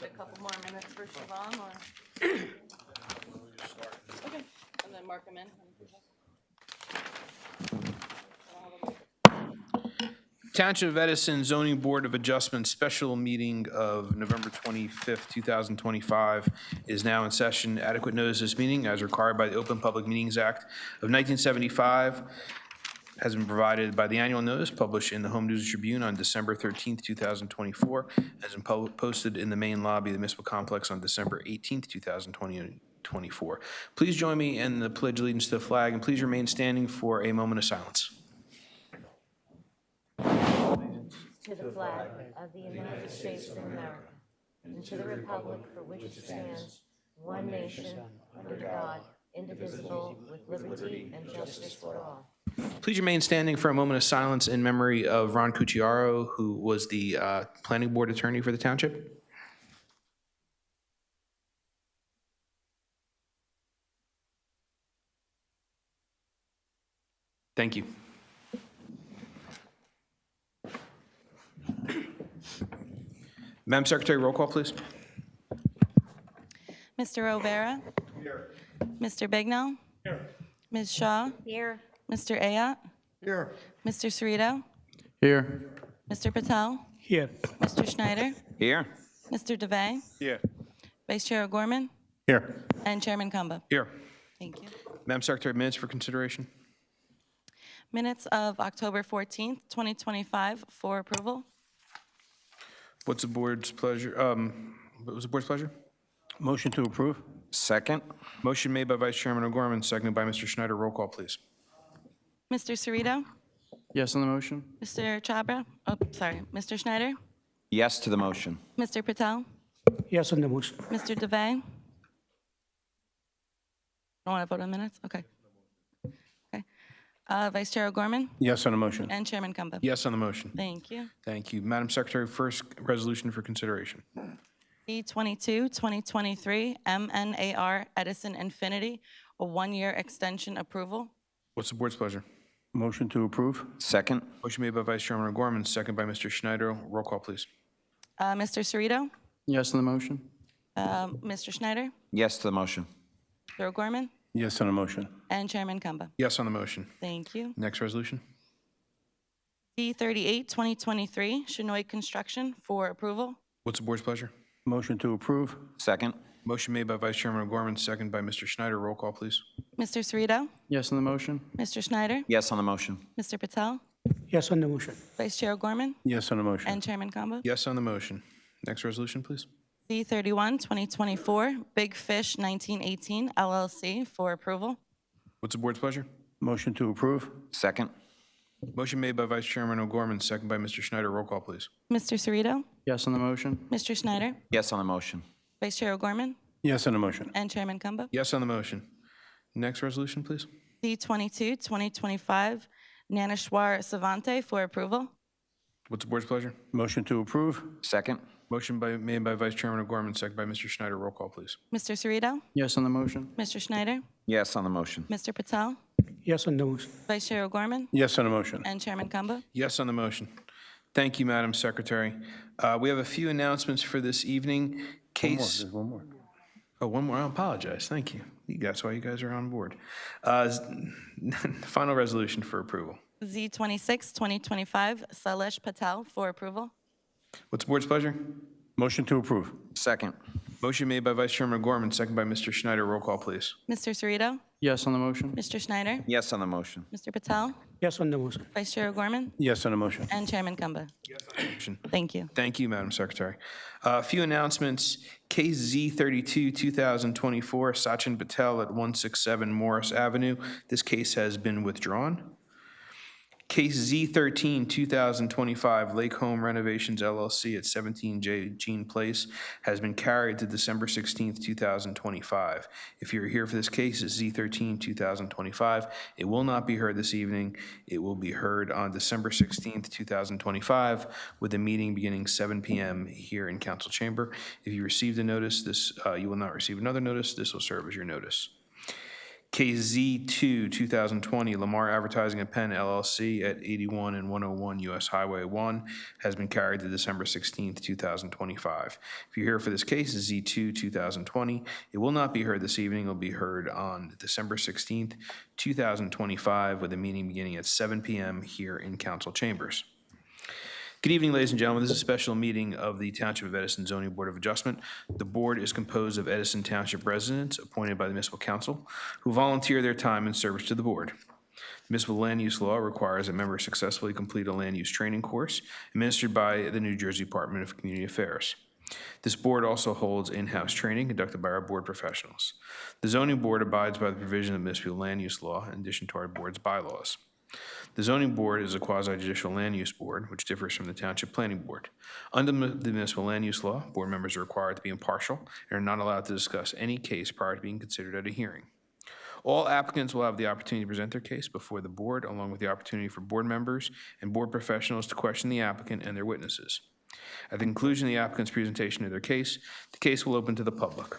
A couple more minutes for Siobhan, or? Okay, and then mark them in. Township of Edison Zoning Board of Adjustment special meeting of November 25th, 2025 is now in session. Adequate notice of this meeting, as required by the Open Public Meetings Act of 1975, has been provided by the annual notice published in the Home News Tribune on December 13th, 2024, has been posted in the main lobby of the municipal complex on December 18th, 2024. Please join me in the pledge of allegiance to the flag, and please remain standing for a moment of silence. To the flag of the United States of America, and to the republic for which it stands, one nation, under God, indivisible, with liberty and justice for all. Please remain standing for a moment of silence in memory of Ron Cucciaro, who was the planning board attorney for the township. Thank you. Madam Secretary, roll call, please. Mr. O'Bara? Here. Mr. Bignell? Here. Ms. Shaw? Here. Mr. Ayotte? Here. Mr. Cerrito? Here. Mr. Patel? Here. Mr. Schneider? Here. Mr. DeVay? Here. Vice Chair O'Gorman? Here. And Chairman Kumba. Here. Thank you. Madam Secretary, minutes for consideration. Minutes of October 14th, 2025 for approval. What's the board's pleasure? What was the board's pleasure? Motion to approve. Second. Motion made by Vice Chairman O'Gorman, seconded by Mr. Schneider. Roll call, please. Mr. Cerrito? Yes on the motion. Mr. Chabra? Oh, sorry. Mr. Schneider? Yes to the motion. Mr. Patel? Yes on the motion. Mr. DeVay? Don't want to vote on minutes? Okay. Okay. Vice Chair O'Gorman? Yes on the motion. And Chairman Kumba. Yes on the motion. Thank you. Thank you. Madam Secretary, first resolution for consideration. E22-2023 MNAR Edison Infinity, a one-year extension approval. What's the board's pleasure? Motion to approve. Second. Motion made by Vice Chairman O'Gorman, seconded by Mr. Schneider. Roll call, please. Mr. Cerrito? Yes on the motion. Mr. Schneider? Yes to the motion. Mr. O'Gorman? Yes on the motion. And Chairman Kumba. Yes on the motion. Thank you. Next resolution. E38-2023 Chinoy Construction for approval. What's the board's pleasure? Motion to approve. Second. Motion made by Vice Chairman O'Gorman, seconded by Mr. Schneider. Roll call, please. Mr. Cerrito? Yes on the motion. Mr. Schneider? Yes on the motion. Mr. Patel? Yes on the motion. Vice Chair O'Gorman? Yes on the motion. And Chairman Kumba. Yes on the motion. Next resolution, please. C31-2024 Big Fish 1918 LLC for approval. What's the board's pleasure? Motion to approve. Second. Motion made by Vice Chairman O'Gorman, seconded by Mr. Schneider. Roll call, please. Mr. Cerrito? Yes on the motion. Mr. Schneider? Yes on the motion. Vice Chair O'Gorman? Yes on the motion. And Chairman Kumba. Yes on the motion. Next resolution, please. C22-2025 Nanashwar Savante for approval. What's the board's pleasure? Motion to approve. Second. Motion made by Vice Chairman O'Gorman, seconded by Mr. Schneider. Roll call, please. Mr. Cerrito? Yes on the motion. Mr. Schneider? Yes on the motion. Mr. Patel? Yes on the motion. Vice Chair O'Gorman? Yes on the motion. And Chairman Kumba. Yes on the motion. Thank you, Madam Secretary. We have a few announcements for this evening. Case. There's one more. Oh, one more. I apologize. Thank you. That's why you guys are on board. Final resolution for approval. Z26-2025 Sailesh Patel for approval. What's the board's pleasure? Motion to approve. Second. Motion made by Vice Chairman O'Gorman, seconded by Mr. Schneider. Roll call, please. Mr. Cerrito? Yes on the motion. Mr. Schneider? Yes on the motion. Mr. Patel? Yes on the motion. Vice Chair O'Gorman? Yes on the motion. And Chairman Kumba. Motion. Thank you. Thank you, Madam Secretary. A few announcements. Case Z32, 2024, Sachin Patel at 167 Morris Avenue. This case has been withdrawn. Case Z13, 2025, Lake Home Renovations LLC at 17J Jean Place has been carried to December 16th, 2025. If you're here for this case, it's Z13, 2025. It will not be heard this evening. It will be heard on December 16th, 2025, with a meeting beginning 7 p.m. here in Council Chamber. If you received a notice, you will not receive another notice. This will serve as your notice. KZ2, 2020, Lamar Advertising and Penn LLC at 81 and 101 US Highway 1 has been carried to December 16th, 2025. If you're here for this case, Z2, 2020, it will not be heard this evening. It will be heard on December 16th, 2025, with a meeting beginning at 7 p.m. here in council chambers. Good evening, ladies and gentlemen. This is a special meeting of the Township of Edison Zoning Board of Adjustment. The board is composed of Edison Township residents appointed by the Municipal Council who volunteer their time in service to the board. Municipal land use law requires that members successfully complete a land use training course administered by the New Jersey Department of Community Affairs. This board also holds in-house training conducted by our board professionals. The zoning board abides by the provision of municipal land use law in addition to our board's bylaws. The zoning board is a quasi-judicial land use board, which differs from the township planning board. Under the municipal land use law, board members are required to be impartial and are not allowed to discuss any case prior to being considered at a hearing. All applicants will have the opportunity to present their case before the board, along with the opportunity for board members and board professionals to question the applicant and their witnesses. At the conclusion of the applicant's presentation of their case, the case will open to the public.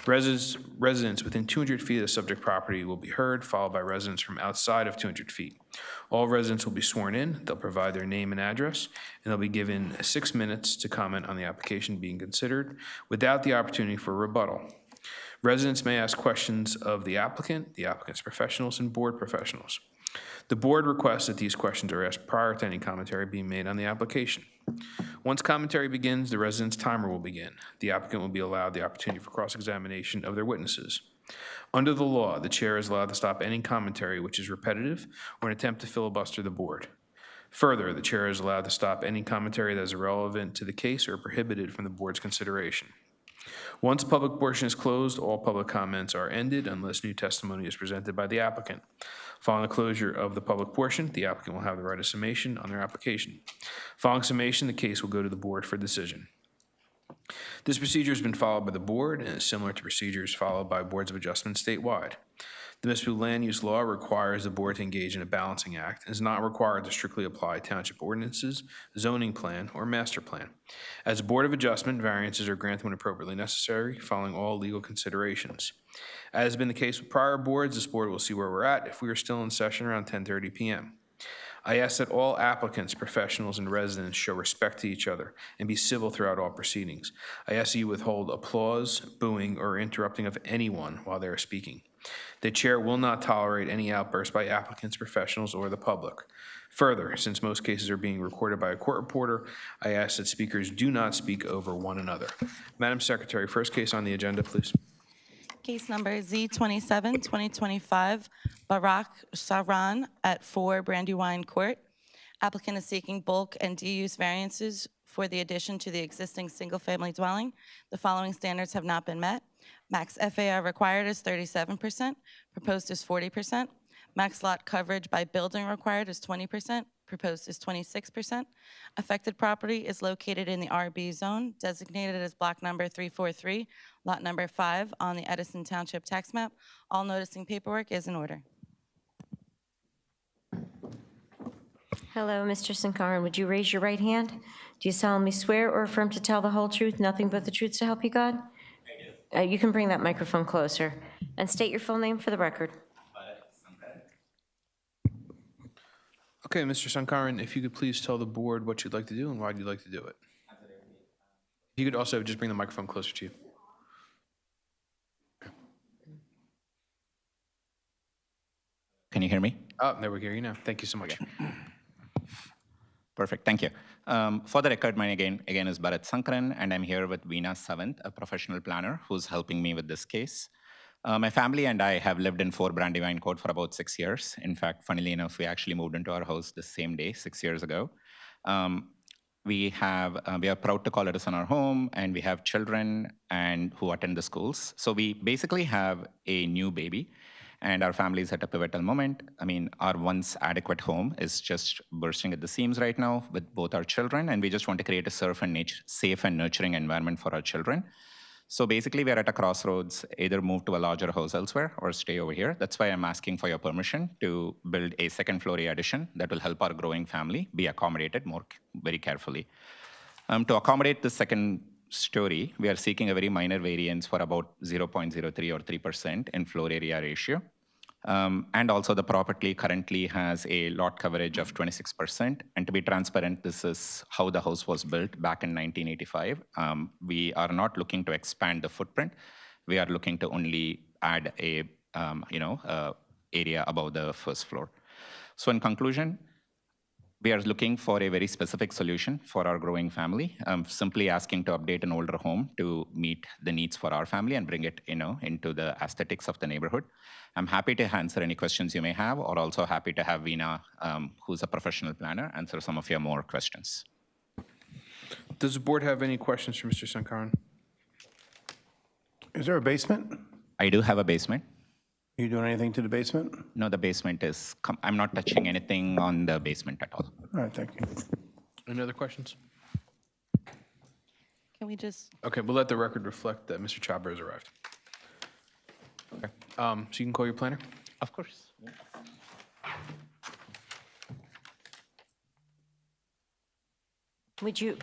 Residents within 200 feet of the subject property will be heard, followed by residents from outside of 200 feet. All residents will be sworn in. They'll provide their name and address, and they'll be given 6 minutes to comment on the application being considered without the opportunity for rebuttal. Residents may ask questions of the applicant's professionals, and board professionals. The board requests that these questions are asked prior to any commentary being made on the application. Once commentary begins, the resident's timer will begin. The applicant will be allowed the opportunity for cross-examination of their witnesses. Under the law, the chair is allowed to stop any commentary which is repetitive or an attempt to filibuster the board. Further, the chair is allowed to stop any commentary that is irrelevant to the case or prohibited from the board's consideration. Once public portion is closed, all public comments are ended unless new testimony is presented by the applicant. Following the closure of the public portion, the applicant will have the right of summation on their application. Following summation, the case will go to the board for decision. This procedure has been followed by the board and is similar to procedures followed by boards of adjustment statewide. The municipal land use law requires the board to engage in a balancing act and is not required to strictly apply township ordinances, zoning plan, or master plan. As a board of adjustment, variances are granted when appropriately necessary, following all legal considerations. As has been the case with prior boards, this board will see where we're at if we are still in session around 10:30 p.m. I ask that all applicants, professionals, and residents show respect to each other and be civil throughout all proceedings. I ask that you withhold applause, booing, or interrupting of anyone while they are speaking. The chair will not tolerate any outbursts by applicants, professionals, or the public. Further, since most cases are being recorded by a court reporter, I ask that speakers do not speak over one another. Madam Secretary, first case on the agenda, please. Case number Z27, 2025, Barak Saran at 4 Brandywine Court. Applicant is seeking bulk and D-use variances for the addition to the existing single-family dwelling. The following standards have not been met. Max FAR required is 37%, proposed is 40%. Max lot coverage by building required is 20%, proposed is 26%. Affected property is located in the RB zone, designated as block number 343, lot number 5 on the Edison Township tax map. All noticing paperwork is in order. Hello, Mr. Sankaran. Would you raise your right hand? Do you solemnly swear or affirm to tell the whole truth, nothing but the truth so help you God? I do. You can bring that microphone closer. And state your full name for the record. Okay, Mr. Sankaran, if you could please tell the board what you'd like to do and why you'd like to do it. You could also just bring the microphone closer to you. Can you hear me? Oh, there we go. You now. Thank you so much. Perfect, thank you. For the record, my name again is Bharat Sankaran, and I'm here with Veena Savant, a professional planner who's helping me with this case. My family and I have lived in 4 Brandywine Court for about 6 years. In fact, funnily enough, we actually moved into our house the same day, 6 years ago. We are proud to call Edison our home, and we have children who attend the schools. So we basically have a new baby, and our family is at a pivotal moment. I mean, our once adequate home is just bursting at the seams right now with both our children, and we just want to create a safe and nurturing environment for our children. So basically, we're at a crossroads, either move to a larger house elsewhere or stay over here. That's why I'm asking for your permission to build a second-floor addition that will help our growing family be accommodated very carefully. To accommodate the second story, we are seeking a very minor variance for about 0.03 or 3% in floor area ratio. And also the property currently has a lot coverage of 26%. And to be transparent, this is how the house was built back in 1985. We are not looking to expand the footprint. We are looking to only add a, area above the first floor. So in conclusion, we are looking for a very specific solution for our growing family. Simply asking to update an older home to meet the needs for our family and bring it, into the aesthetics of the neighborhood. I'm happy to answer any questions you may have, or also happy to have Veena, who's a professional planner, answer some of your more questions. Does the board have any questions for Mr. Sankaran? Is there a basement? I do have a basement. Are you doing anything to the basement? No, the basement is, I'm not touching anything on the basement at all. All right, thank you. Any other questions? Can we just, Okay, we'll let the record reflect that Mr. Chhabra has arrived. Okay, so you can call your planner? Of course. Would you,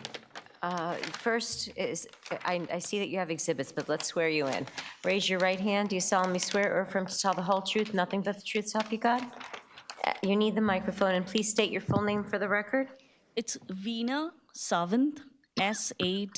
first is, I see that you have exhibits, but let's swear you in. Raise your right hand. Do you solemnly swear or affirm to tell the whole truth, nothing but the truth, so help you God? You need the microphone, and please state your full name for the record. It's Veena Savant, S-A-W-A-N-T.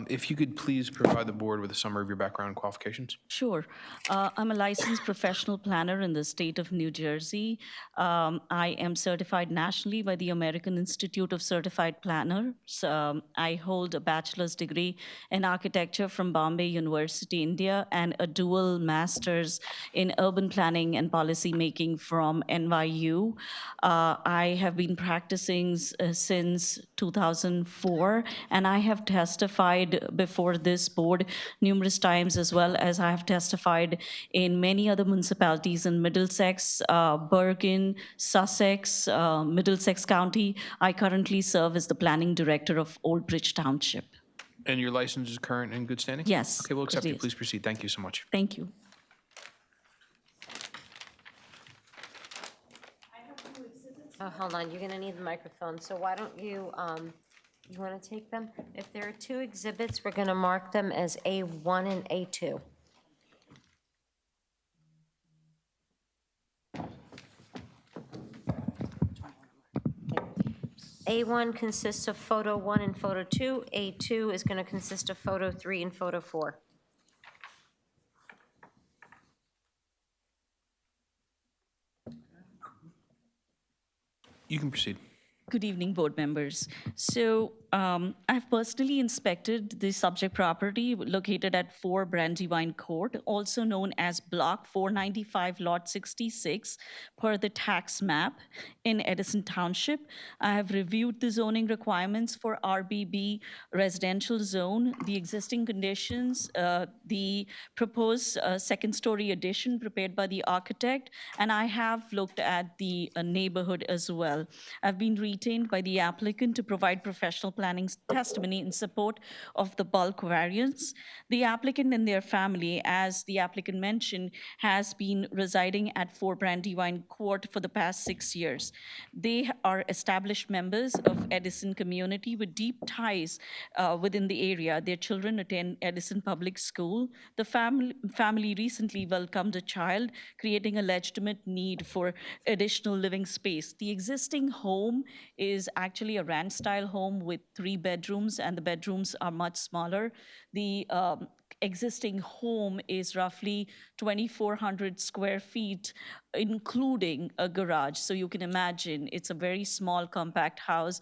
If you could please provide the board with a summary of your background and qualifications. Sure. I'm a licensed professional planner in the state of New Jersey. I am certified nationally by the American Institute of Certified Planners. I hold a bachelor's degree in architecture from Bombay University, India, and a dual master's in urban planning and policy making from NYU. I have been practicing since 2004, and I have testified before this board numerous times, as well as I have testified in many other municipalities in Middlesex, Bergen, Sussex, Middlesex County. I currently serve as the planning director of Old Bridge Township. And your license is current and good standing? Yes, Okay, we'll accept it you. is. Please proceed. Thank you so much. Thank you. Oh, hold on, you're gonna need the microphone, so why don't you, you wanna take them? If there are two exhibits, we're gonna mark them as A1 and A2. A1 consists of photo 1 and photo 2. A2 is gonna consist of photo 3 and photo 4. You can proceed. Good evening, board members. So I've personally inspected the subject property located at 4 Brandywine Court, also known as Block 495, Lot 66, per the tax map in Edison Township. I have reviewed the zoning requirements for RBB residential zone, the existing conditions, the proposed second-story addition prepared by the architect, and I have looked at the neighborhood as well. I've been retained by the applicant to provide professional planning testimony in support of the bulk variance. The applicant and their family, as the applicant mentioned, has been residing at 4 Brandywine Court for the past 6 years. They are established members of Edison community with deep ties within the area. Their children attend Edison Public School. The family recently welcomed a child, creating a legitimate need for additional living space. The existing home is actually a ranch-style home with 3 bedrooms, and the bedrooms are much smaller. The existing home is roughly 2,400 square feet, including a garage. So you can imagine it's a very small, compact house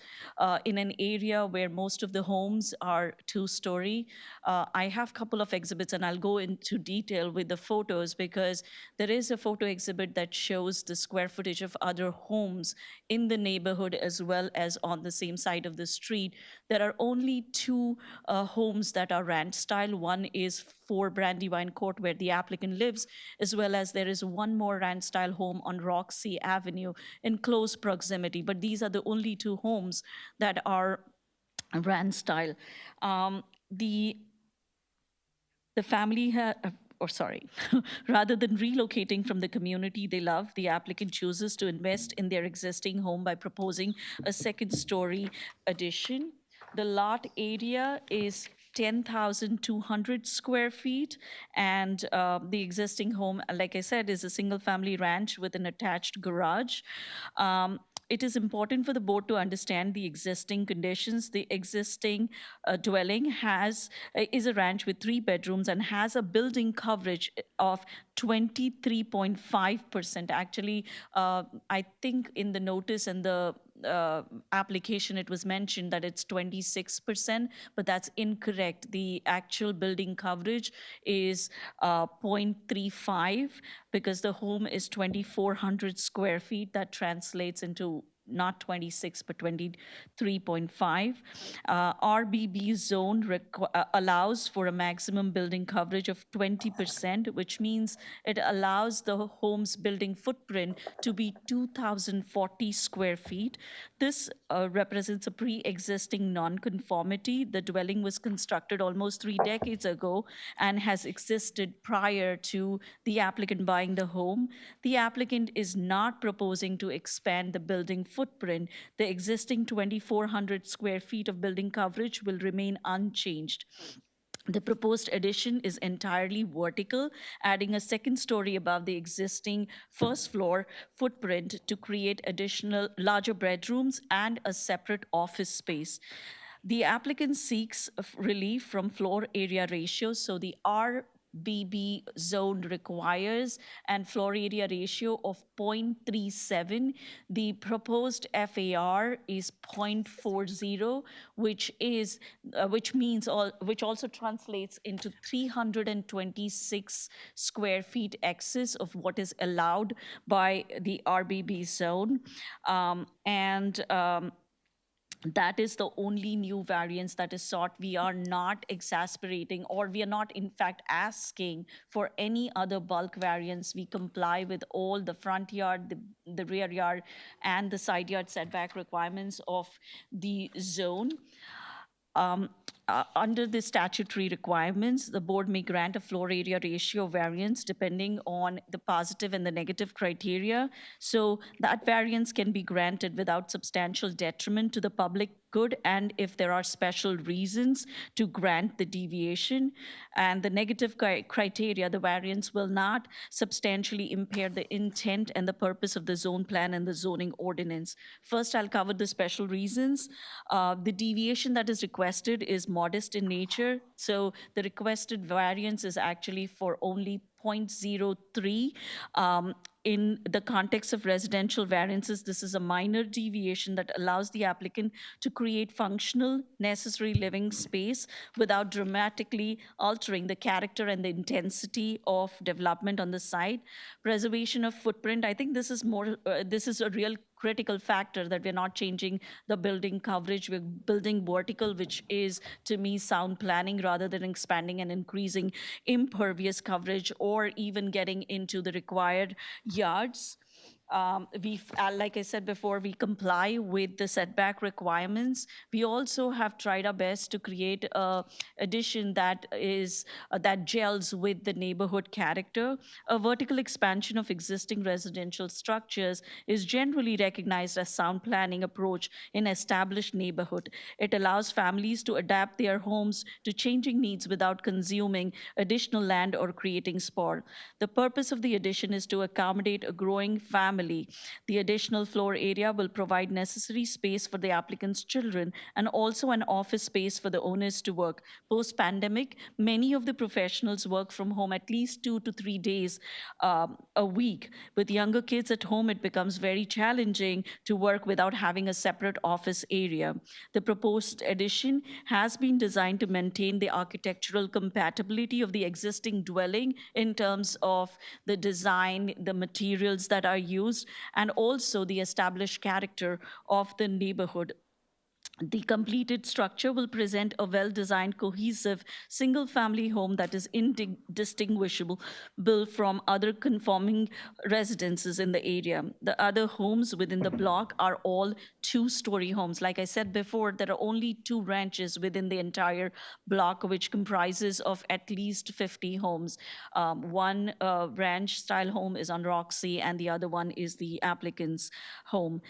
in an area where most of the homes are 2-story. I have a couple of exhibits, and I'll go into detail with the photos because there is a photo exhibit that shows the square footage of other homes in the neighborhood as well as on the same side of the street. There are only 2 homes that are ranch style. One is 4 Brandywine Court, where the applicant lives, as well as there is one more ranch-style home on Roxy Avenue in close proximity. But these are the only 2 homes that are ranch-style. The family rather than relocating from the community they love, the applicant chooses to invest in their existing home by proposing a second-story addition. The lot area is 10,200 square feet. And the existing home, like I said, is a single-family ranch with an attached garage. It is important for the board to understand the existing conditions. The existing dwelling is a ranch with 3 bedrooms and has a building coverage of 23.5%. Actually, I think in the notice and the application, it was mentioned that it's 26%, but that's incorrect. The actual building coverage is 0.35 because the home is 2,400 square feet. That translates into not 26, but 23.5. RBB zone allows for a maximum building coverage of 20%, which means it allows the home's building footprint to be 2,040 square feet. This represents a pre-existing non-conformity. The dwelling was constructed almost 3 decades ago and has existed prior to the applicant buying the home. The applicant is not proposing to expand the building footprint. The existing 2,400 square feet of building coverage will remain unchanged. The proposed addition is entirely vertical, adding a second story above the existing first floor footprint to create additional larger bedrooms and a separate office space. The applicant seeks relief from floor area ratios, so the RBB zone requires an floor area ratio of 0.37. The proposed FAR is 0.40, which also translates into 326 square feet excess of what is allowed by the RBB zone. That is the only new variance that is sought. We are not exasperating, or we are not in fact asking for any other bulk variance. We comply with all the front yard, the rear yard, and the side yard setback requirements of the zone. Under the statutory requirements, the board may grant a floor area ratio variance depending on the positive and the negative criteria. So that variance can be granted without substantial detriment to the public good, and if there are special reasons to grant the deviation. And the negative criteria, the variance will not substantially impair the intent and the purpose of the zone plan and the zoning ordinance. First, I'll cover the special reasons. The deviation that is requested is modest in nature. So the requested variance is actually for only 0.03. In the context of residential variances, this is a minor deviation that allows the applicant to create functional, necessary living space without dramatically altering the character and the intensity of development on the site. Preservation of footprint, I think this is a real critical factor, that we're not changing the building coverage. We're building vertical, which is, to me, sound planning rather than expanding and increasing impervious coverage or even getting into the required yards. Like I said before, we comply with the setback requirements. We also have tried our best to create an addition that gels with the neighborhood character. A vertical expansion of existing residential structures is generally recognized as sound planning approach in established neighborhood. It allows families to adapt their homes to changing needs without consuming additional land or creating sprawl. The purpose of the addition is to accommodate a growing family. The additional floor area will provide necessary space for the applicant's children and also an office space for the owners to work. Post-pandemic, many of the professionals work from home at least 2 to 3 days a week. With younger kids at home, it becomes very challenging to work without having a separate office area. The proposed addition has been designed to maintain the architectural compatibility of the existing dwelling in terms of the design, the materials that are used, and also the established character of the neighborhood. The completed structure will present a well-designed, cohesive, single-family home that is indistinguishable from other conforming residences in the area. The other homes within the block are all two-story homes. Like I said before, there are only 2 ranches within the entire block, which comprises of at least 50 homes. One ranch-style home is on Roxy, and the other one is the applicant's home.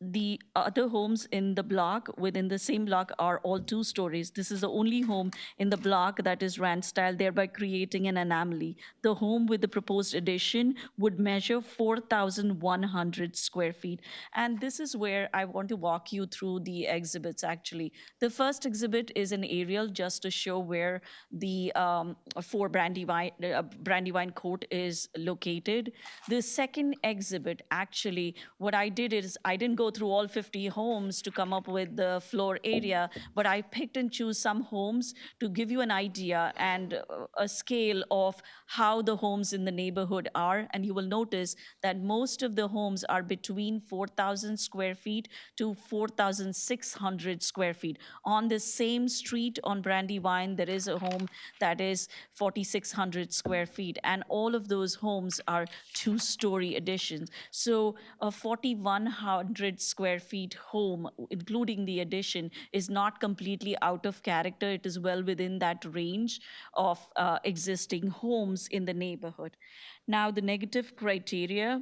The other homes homes in the block, within the same block, are all 2 stories. This is the only home in the block that is ranch style, thereby creating an anomaly. The home with the proposed addition would measure 4,100 square feet. And this is where I want to walk you through the exhibits, actually. The first exhibit is an aerial just to show where the 4 Brandywine Court is located. The second exhibit, actually, what I did is I didn't go through all 50 homes to come up with the floor area, but I picked and chose some homes to give you an idea and a scale of how the homes in the neighborhood are. And you will notice that most of the homes are between 4,000 square feet to 4,600 square feet. On the same street on Brandywine, there is a home that is 4,600 square feet, and all of those homes are 2-story additions. So a 4,100 square feet home, including the addition, is not completely out of character. It is well within that range of existing homes in the neighborhood. Now, the negative criteria,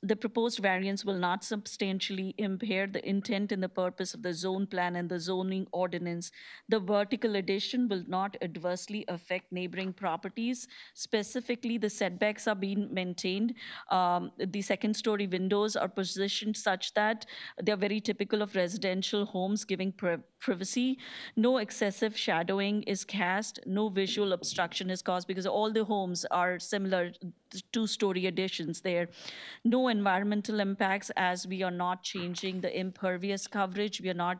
the proposed variance will not substantially impair the intent and the purpose of the zone plan and the zoning ordinance. The vertical addition will not adversely affect neighboring properties. Specifically, the setbacks are being maintained. The second-story windows are positioned such that they're very typical of residential homes, giving privacy. No excessive shadowing is cast. No visual obstruction is caused because all the homes are similar 2-story additions there. No environmental impacts, as we are not changing the impervious coverage. We are not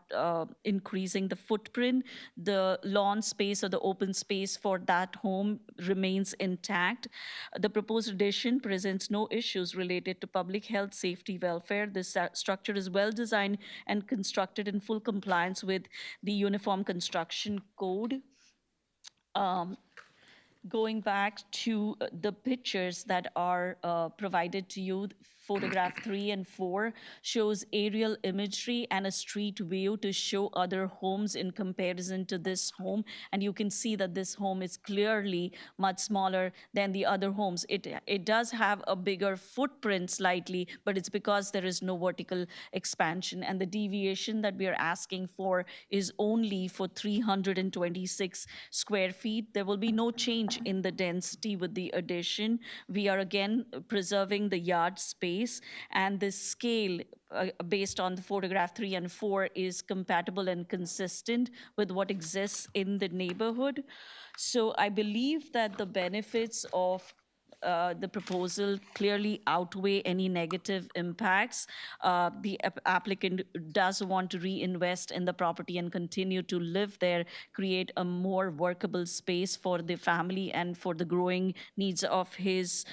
increasing the footprint. The lawn space or the open space for that home remains intact. The proposed addition presents no issues related to public health, safety, welfare. This structure is well designed and constructed in full compliance with the Uniform Construction Code. Going back to the pictures that are provided to you, photograph 3 and 4 shows aerial imagery and a street view to show other homes in comparison to this home. And you can see that this home is clearly much smaller than the other homes. It does have a bigger footprint slightly, but it's because there is no vertical expansion. And the deviation that we are asking for is only for 326 square feet. There will be no change in the density with the addition. We are again preserving the yard space, and the scale based on the photograph 3 and 4 is compatible and consistent with what exists in the neighborhood. So I believe that the benefits of the proposal clearly outweigh any negative impacts. The applicant does want to reinvest in the property and continue to live there, create a more workable space for the family and for the growing needs of his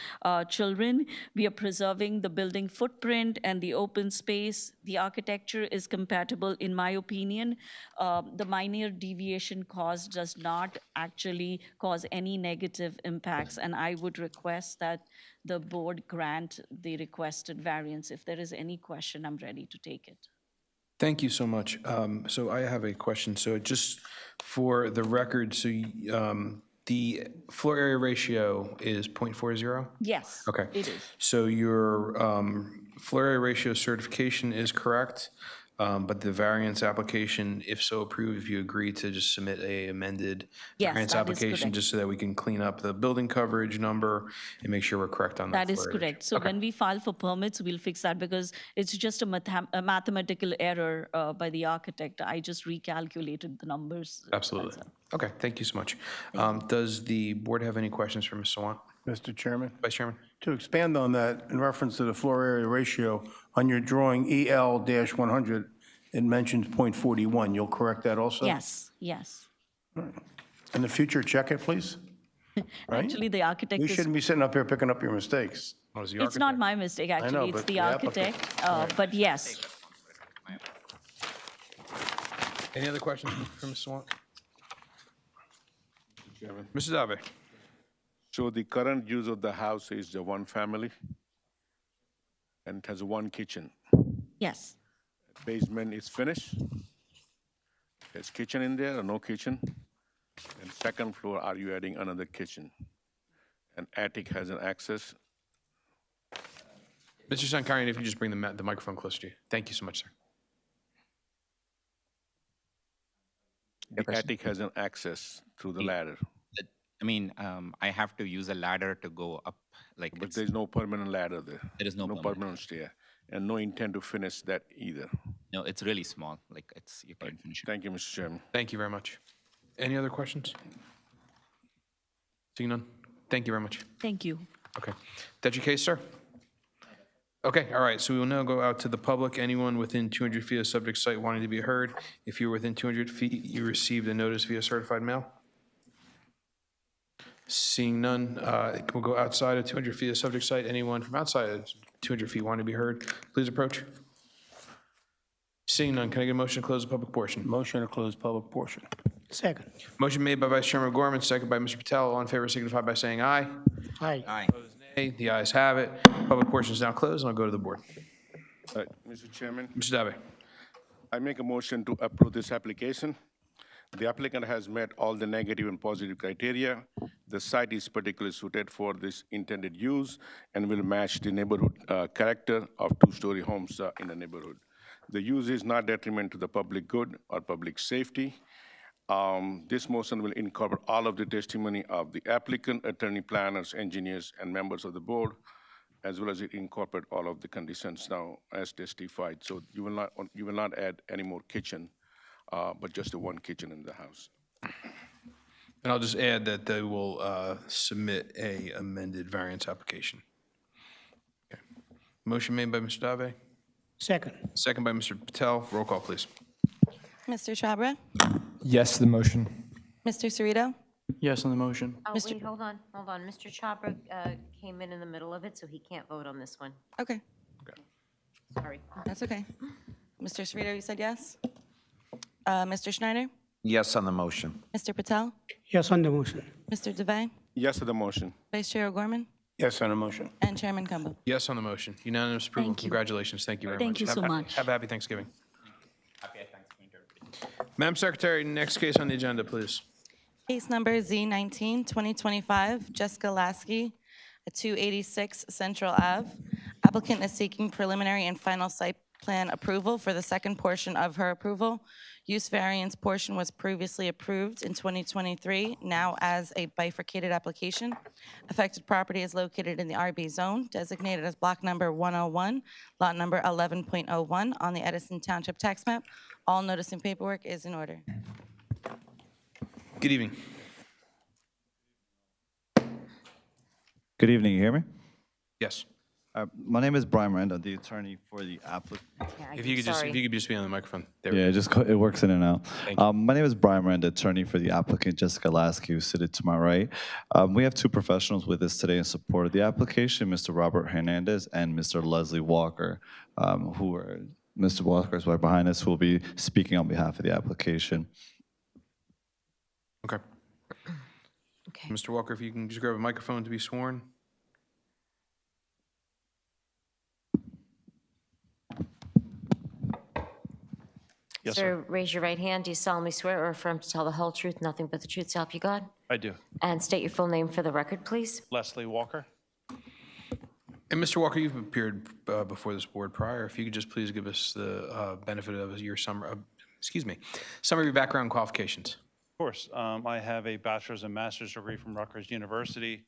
children. We are preserving the building footprint and the open space. The architecture is compatible, in my opinion. The minor deviation caused does not actually cause any negative impacts, and I would request that the board grant the requested variance. If there is any question, I'm ready to take it. Thank you so much. So I have a question. So just for the record, so the floor area ratio is 0.40? Yes, Okay. it is. So your floor area ratio certification is correct, but the variance application, if so approved, if you agree to just submit a amended Yes, variance that is application, correct. just so that we can clean up the building coverage number and make sure we're correct on that. That is floor area correct. So when we file for permits, we'll fix that because it's just a mathematical error by the architect. I just recalculated the numbers. ratio. Absolutely. That's all. Okay, thank you so much. Does the board have any questions for Ms. Sawant? Mr. Chairman, Vice Chairman? to expand on that, in reference to the floor area ratio, on your drawing EL-100, it mentions .41. You'll correct that also? Yes, yes. In the future, check it, please. Right? Actually, the architect We is, shouldn't be sitting up here picking up your mistakes. Oh, is the it's not architect? my mistake, know, actually, it's but the the applicant- architect. But yes, Any other questions for Ms. Sawant? Mrs. Ave? So the current use of the house is the one family, and it has one kitchen. yes. Basement is finished. There's kitchen in there or no kitchen? And second floor, are you adding another kitchen? And attic has an access. Mr. Sankarian, if you just bring the microphone closer to you. Thank you so much, sir. The attic has an access through the ladder, I mean, I have to use a ladder to go up, like, but it's, there's no permanent ladder there. there is no No permanent. permanent stair, and no intent to finish that either. No, it's really small, like, it's, you can't finish it. Thank you, Mr. Chairman. Thank you very much. Any other questions? Seeing none? Thank you very much. Thank you. Okay. That's your case, sir? Okay, all right, so we will now go out to the public. Anyone within 200 feet of subject site wanting to be heard. If you're within 200 feet, you received a notice via certified mail. Seeing none, we'll go outside of 200 feet of subject site. Anyone from outside of 200 feet wanting to be heard, please approach. Seeing none, can I get a motion to close the public portion? Motion to close public portion. Second. Motion made by Vice Chairman Gorman, second by Mr. Patel. All in favor signify by saying aye. Aye. Opposed, nay. The ayes have it. Public portion is now closed, and I'll go to the board. Mr. Chairman, Mr. Dave. I make a motion to approve this application. The applicant has met all the negative and positive criteria. The site is particularly suited for this intended use and will match the neighborhood character of two-story homes in the neighborhood. The use is not detriment to the public good or public safety. This motion will incorporate all of the testimony of the applicant, attorney, planners, engineers, and members of the board, as well as it incorporate all of the conditions now as testified. So you will not add any more kitchen, but just the one kitchen in the house. And I'll just add that they will submit a amended variance application. Okay. Motion made by Mr. Dave, Second. second by Mr. Patel. Roll call, please. Mr. Chabra? Yes to the motion. Mr. Cerrito? Yes on the motion. Oh, Mr. wait, hold on. Mr. Chopra came in the middle of it, so he can't vote on this one. Okay, Sorry. that's okay. Mr. Cerrito, you said yes? Mr. Schneider? Yes on the motion. Mr. Patel? Yes on the motion. Mr. DeVay? Yes to the motion. Vice Chair O'Gorman? Yes on the motion. And Chairman Cumbo? Yes on the motion. Unanimous approval. Thank you. Congratulations. Thank you very Thank much. you so much. Have a happy Thanksgiving. Happy Thanksgiving to everybody. Madam Secretary, next case on the agenda, please. Case number Z19, 2025, Jessica Lasky, at 286 Central Ave. Applicant is seeking preliminary and final site plan approval for the second portion of her approval. Use variance portion was previously approved in 2023, now as a bifurcated application. Affected property is located in the RB zone, designated as block number 101, lot number 11.01 on the Edison Township tax map. All notice and paperwork is in order. Good evening. Good evening, you hear me? Yes. My name is Brian Miranda, the attorney for the applicant. If you could just be on the microphone. There we Yeah, go. it works in and out. Thank you. My name is Brian Miranda, attorney for the applicant, Jessica Lasky, who's seated to my right. We have two professionals with us today in support of the application, Mr. Robert Hernandez and Mr. Leslie Walker, Mr. Walker is right behind us, who will be speaking on behalf of the application. Okay. Okay. Mr. Walker, if you can just grab a microphone to be sworn. Yes, Sir, raise your right hand. Do you solemnly swear or affirm to tell the whole truth, nothing but the truth, so help you God? I do. And state your full name for the record, please. Leslie Walker. And Mr. Walker, you've appeared before this board prior. If you could just please give us the benefit of your summary of your background qualifications. Of course. I have a bachelor's and master's degree from Rutgers University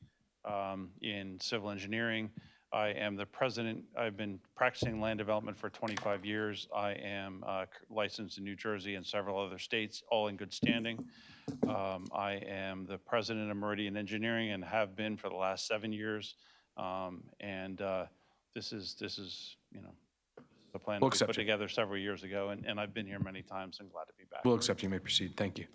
in civil engineering. I am the president. I've been practicing land development for 25 years. I am licensed in New Jersey and several other states, all in good standing. I am the president of Meridian Engineering and have been for the last 7 years. This is the plan that we put together several years ago, and I've been here many times and glad to be back. We'll accept you. You may proceed. Thank you.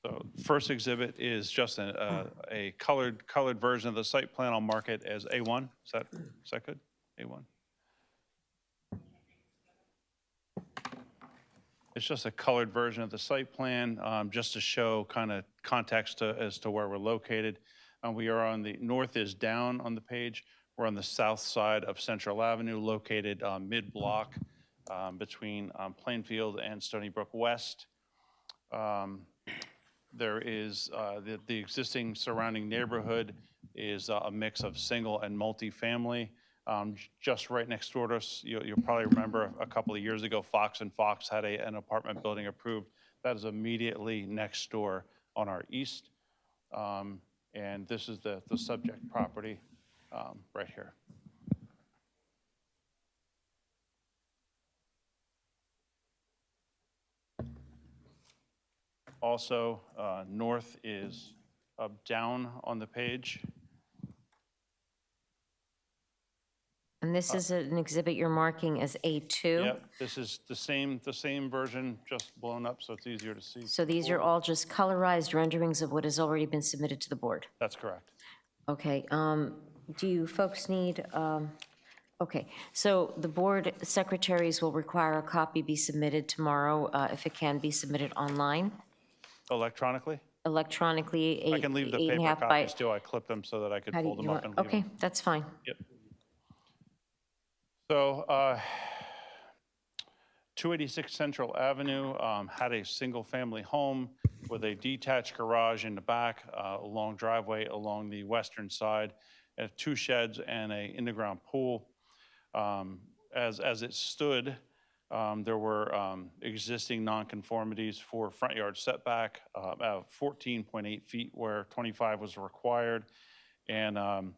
So first exhibit is just a colored version of the site plan. I'll mark it as A1. Is that good? A1. It's just a colored version of the site plan, just to show kind of context as to where we're located. We are on the north is down on the page. We're on the south side of Central Avenue, located mid-block between Plainfield and Stony Brook West. There is the existing surrounding neighborhood is a mix of single and multifamily. Just right next door to us, you'll probably remember a couple of years ago, Fox and Fox had an apartment building approved. That is immediately next door on our east. And this is the subject property right here. Also, north is down on the page. And this is an exhibit you're marking as A2? Yep, this is the same version, just blown up, so it's easier to see. So these are all just colorized renderings of what has already been submitted to the board? That's correct. Okay, do you folks need, okay, so the board secretaries will require a copy be submitted tomorrow, if it can be submitted online, Electronically? electronically, I can leave the 8.5 paper by. copies too. I clipped them so that I could How do fold them you up want- and leave Okay, them. that's fine. Yep. So 286 Central Avenue had a single-family home with a detached garage in the back, a long driveway along the western side, and 2 sheds and a in-the-ground pool. As it stood, there were existing nonconformities for front yard setback, about 14.8 feet where 25 was required, and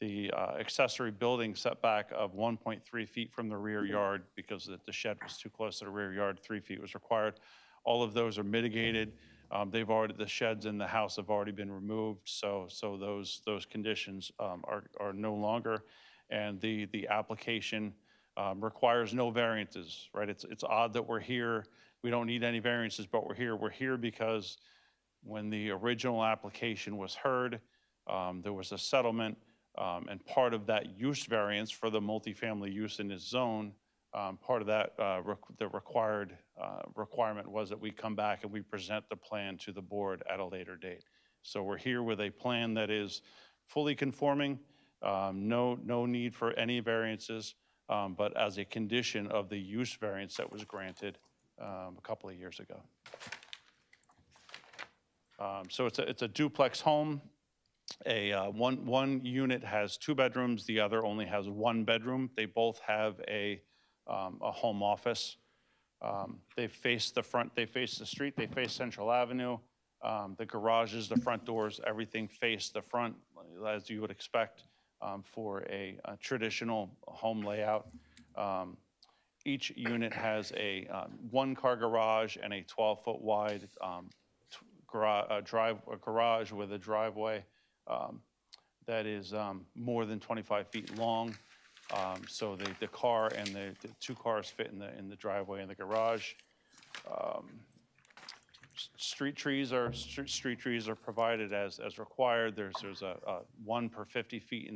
the accessory building setback of 1.3 feet from the rear yard because the shed was too close to the rear yard, 3 feet was required. All of those are mitigated. The sheds in the house have already been removed, so those conditions are no longer, and the application requires no variances, right? It's odd that we're here. We don't need any variances, but we're here. We're here because when the original application was heard, there was a settlement, and part of that use variance for the multifamily use in this zone, part of that, the requirement was that we come back and we present the plan to the board at a later date. So we're here with a plan that is fully conforming, no need for any variances, but as a condition of the use variance that was granted a couple of years ago. So it's a duplex home. One unit has 2 bedrooms, the other only has 1 bedroom. They both have a home office. They face the front, they face the street, they face Central Avenue. The garages, the front doors, everything face the front, as you would expect for a traditional home layout. Each unit has a 1-car garage and a 12-foot wide garage with a driveway that is more than 25 feet long. So the car and the 2 cars fit in the driveway and the garage. Street trees are provided as required. There's a 1 per 50 feet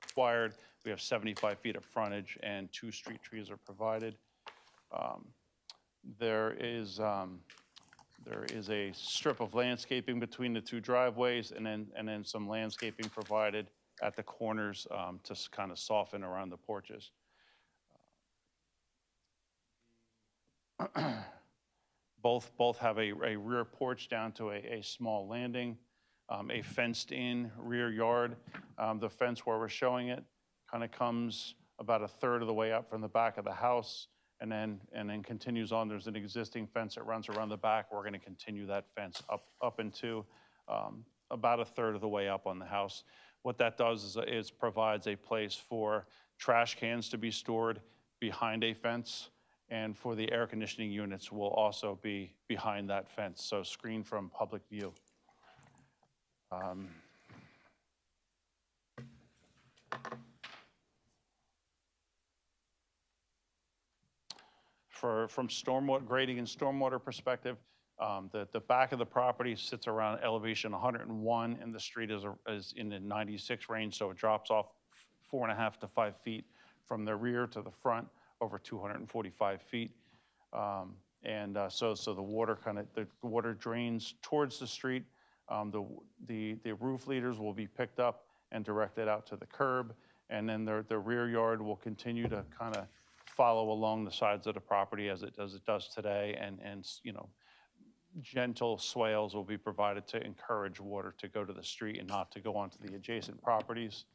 required. We have 75 feet of frontage and 2 street trees are provided. There is a strip of landscaping between the 2 driveways, and then some landscaping provided at the corners to kind of soften around the porches. Both have a rear porch down to a small landing, a fenced-in rear yard. The fence where we're showing it kind of comes about 1/3 of the way up from the back of the house, and then continues on. There's an existing fence that runs around the back. We're going to continue that fence up into about 1/3 of the way up on the house. What that does is provides a place for trash cans to be stored behind a fence, and for the air conditioning units will also be behind that fence, so screened from public view. From stormwater grading and stormwater perspective, the back of the property sits around elevation 101, and the street is in the 96 range, so it drops off 4.5 to 5 feet from the rear to the front, over 245 feet. So the water drains towards the street. The roof leaders will be picked up and directed out to the curb, and then the rear yard will continue to kind of follow along the sides of the property as it does today, and gentle swales will be provided to encourage water to go to the street and not to go onto the adjacent properties.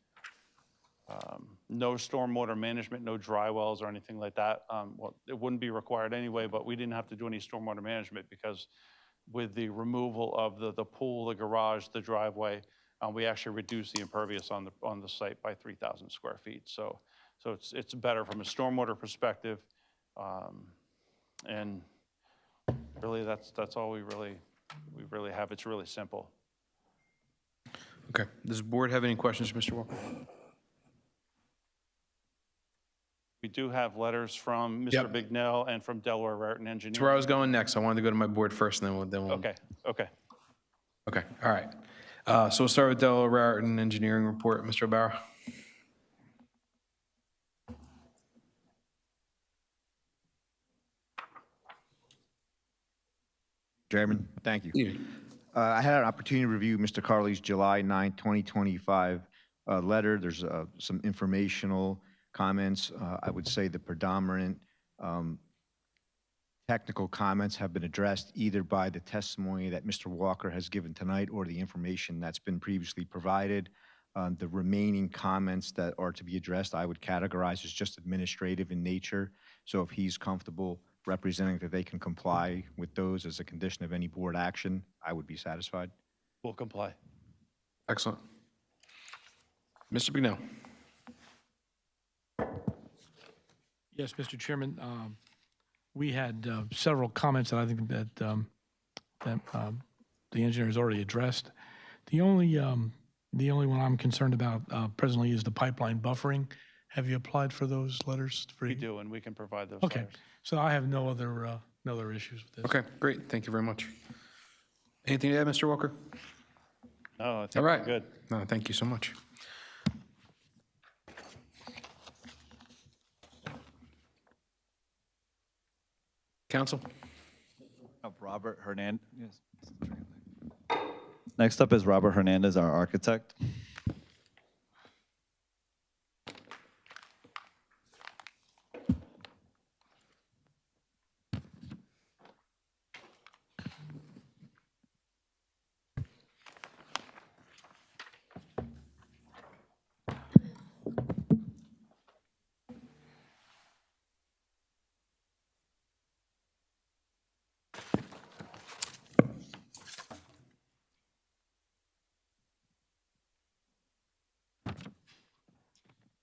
No stormwater management, no dry wells or anything like that. Well, it wouldn't be required anyway, but we didn't have to do any stormwater management because with the removal of the pool, the garage, the driveway, we actually reduced the impervious on the site by 3,000 square feet. So it's better from a stormwater perspective. And really, that's all we really have. It's really simple. Okay. Does the board have any questions for Mr. Walker? We do have letters from Mr. Yep. Bignell and from Delaware Raritan Engineering. That's where I was going next. I wanted to go to my board first, and then we'll. Okay. Okay, all right. So we'll start with Delaware Raritan Engineering report. Mr. O'Barrow. Chairman, thank you. Evening. I had an opportunity to review Mr. Carley's July 9, 2025 letter. There's some informational comments. I would say the predominant technical comments have been addressed either by the testimony that Mr. Walker has given tonight or the information that's been previously provided. The remaining comments that are to be addressed, I would categorize as just administrative in nature. So if he's comfortable representing that they can comply with those as a condition of any board action, I would be satisfied. We'll comply. Excellent. Mr. Bignell. Yes, Mr. Chairman, we had several comments that I think that the engineer has already addressed. The only one I'm concerned about presently is the pipeline buffering. Have you applied for those letters? We do, and we can provide those Okay, letters. so I have no other issues with this. Okay, great. Thank you very much. Anything to add, Mr. Walker? No, I think All right. we're good. No, thank you so much. Counsel? Robert Hernandez. Next up is Robert Hernandez, our architect.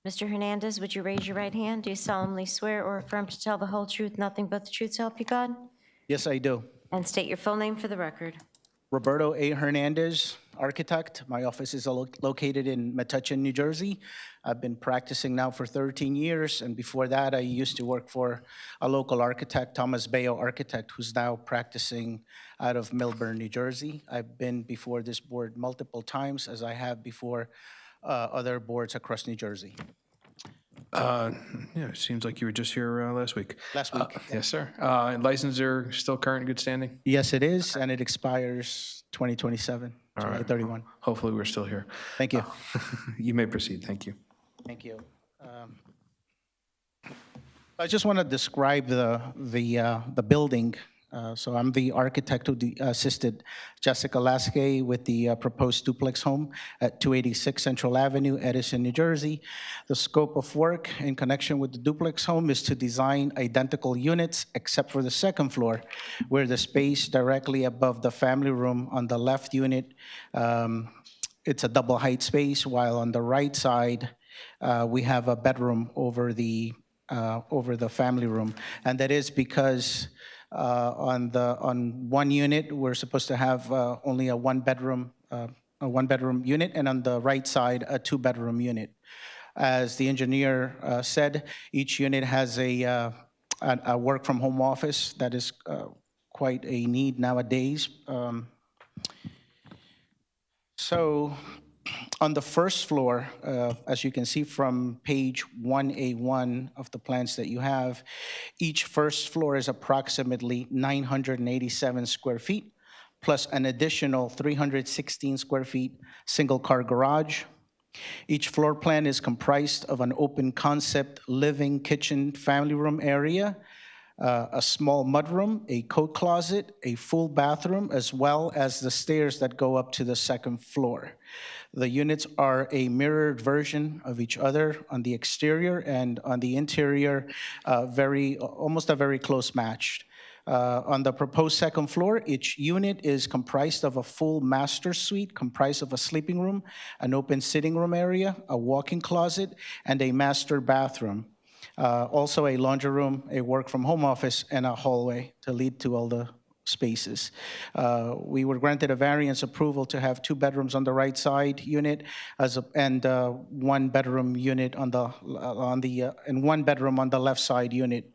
Mr. Hernandez, would you raise your right hand? Do you solemnly swear or affirm to tell the whole truth, nothing but the truth, so help you God? Yes, I do. And state your full name for the record. Roberto A. Hernandez, architect. My office is located in Metuchen, New Jersey. I've been practicing now for 13 years, and before that, I used to work for a local architect, Thomas Bayo Architect, who's now practicing out of Millburn, New Jersey. I've been before this board multiple times, as I have before other boards across New Jersey. Yeah, it seems like you were just here last week. Last week. Yes, sir. Licenses are still current, in good standing? Yes, it is, and it expires 2027, July right. 31. Hopefully, we're still here. Thank you. You may proceed. Thank you. Thank you. I just want to describe the building. So I'm the architect who assisted Jessica Lasky with the proposed duplex home at 286 Central Avenue, Edison, New Jersey. The scope of work in connection with the duplex home is to design identical units except for the second floor, where the space directly above the family room on the left unit, it's a double height space, while on the right side, we have a bedroom over the family room. And that is because on one unit, we're supposed to have only a one-bedroom unit, and on the right side, a two-bedroom unit. As the engineer said, each unit has a work-from-home office. That is quite a need nowadays. So on the first floor, as you can see from page 1A1 of the plans that you have, each first floor is approximately 987 square feet, plus an additional 316 square feet single-car garage. Each floor plan is comprised of an open concept living, kitchen, family room area, a small mudroom, a coat closet, a full bathroom, as well as the stairs that go up to the second floor. The units are a mirrored version of each other on the exterior, and on the interior, almost a very close match. On the proposed second floor, each unit is comprised of a full master suite, comprised of a sleeping room, an open sitting room area, a walk-in closet, and a master bathroom. Also a laundry room, a work-from-home office, and a hallway to lead to all the spaces. We were granted a variance approval to have 2 bedrooms on the right side unit and 1 bedroom unit and 1 bedroom on the left side unit.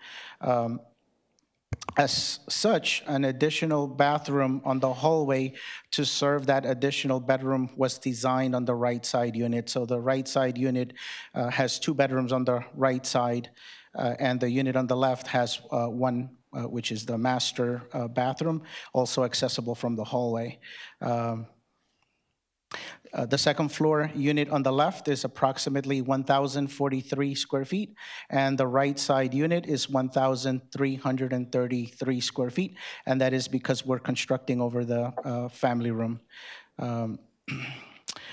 As such, an additional bathroom on the hallway to serve that additional bedroom was designed on the right side unit. So the right side unit has 2 bedrooms on the right side, and the unit on the left has 1, which is the master bathroom, also accessible from the hallway. The second floor unit on the left is approximately 1,043 square feet, and the right side unit is 1,333 square feet, and that is because we're constructing over the family room.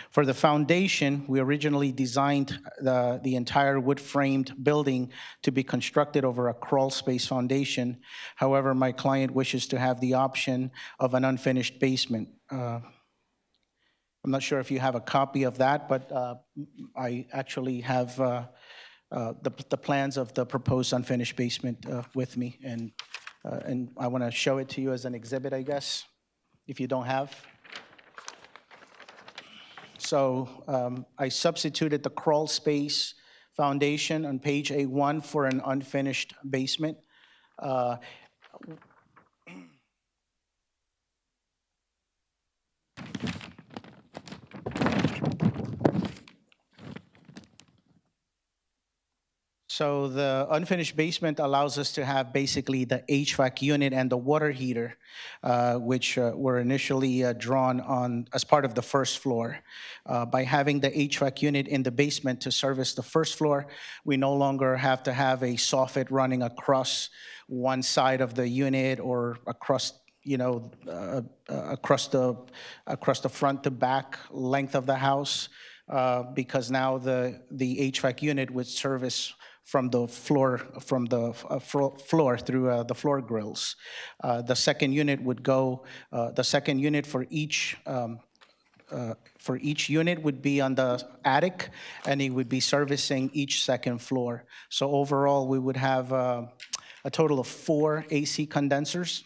For the foundation, we originally designed the entire wood-framed building to be constructed over a crawl space foundation. However, my client wishes to have the option of an unfinished basement. I'm not sure if you have a copy of that, but I actually have the plans of the proposed unfinished basement with me, and I want to show it to you as an exhibit, I guess, if you don't have. So I substituted the crawl space foundation on page A1 for an unfinished basement. So the unfinished basement allows us to have basically the HVAC unit and the water heater, which were initially drawn on as part of the first floor. By having the HVAC unit in the basement to service the first floor, we no longer have to have a soffit running across one side of the unit or across across the front to back length of the house, because now the HVAC unit would service from the floor through the floor grills. The second unit would go. The second unit for each unit would be on the attic, and it would be servicing each second floor. So overall, we would have a total of 4 AC condensers.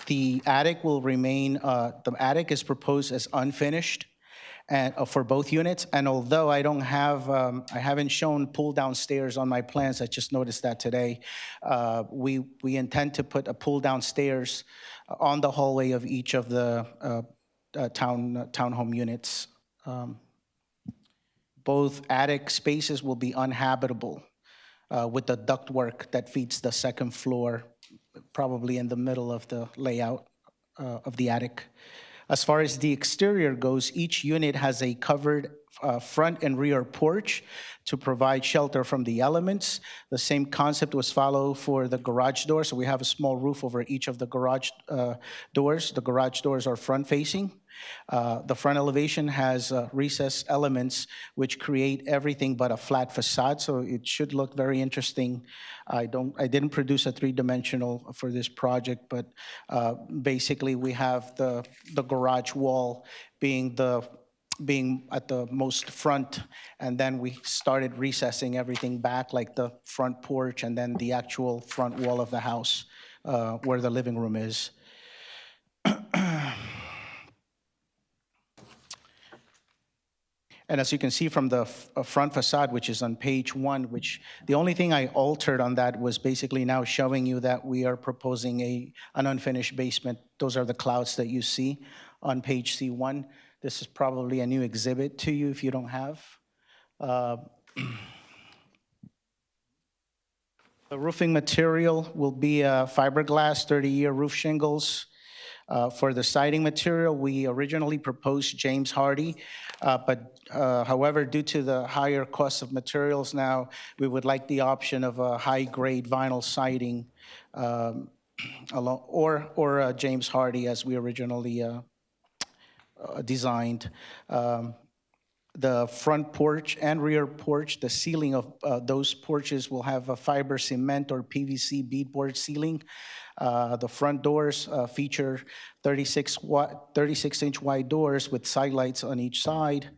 The attic will remain. The attic is proposed as unfinished, and for both units. And although I don't have, I haven't shown pull-down stairs on my plans, I just noticed that today. We intend to put a pull-down stairs on the hallway of each of the townhome units. Both attic spaces will be uninhabitable with the ductwork that feeds the second floor, probably in the middle of the layout of the attic. As far as the exterior goes, each unit has a covered front and rear porch to provide shelter from the elements. The same concept was followed for the garage door, so we have a small roof over each of the garage doors. The garage doors are front-facing. The front elevation has recessed elements which create everything but a flat facade, so it should look very interesting. I didn't produce a 3-dimensional for this project, but basically we have the garage wall being at the most front, and then we started recessing everything back, like the front porch and then the actual front wall of the house where the living room is. And as you can see from the front facade, which is on page 1, which the only thing I altered on that was basically now showing you that we are proposing an unfinished basement. Those are the clouds that you see on page C1. This is probably a new exhibit to you if you don't have. The roofing material will be fiberglass, 30-year roof shingles. For the siding material, we originally proposed James Hardy, but however, due to the higher cost of materials now, we would like the option of a high-grade vinyl siding or James Hardy as we originally designed. The front porch and rear porch, the ceiling of those porches will have a fiber cement or PVC beadboard ceiling. The front doors feature 36-inch wide doors with side lights on each side.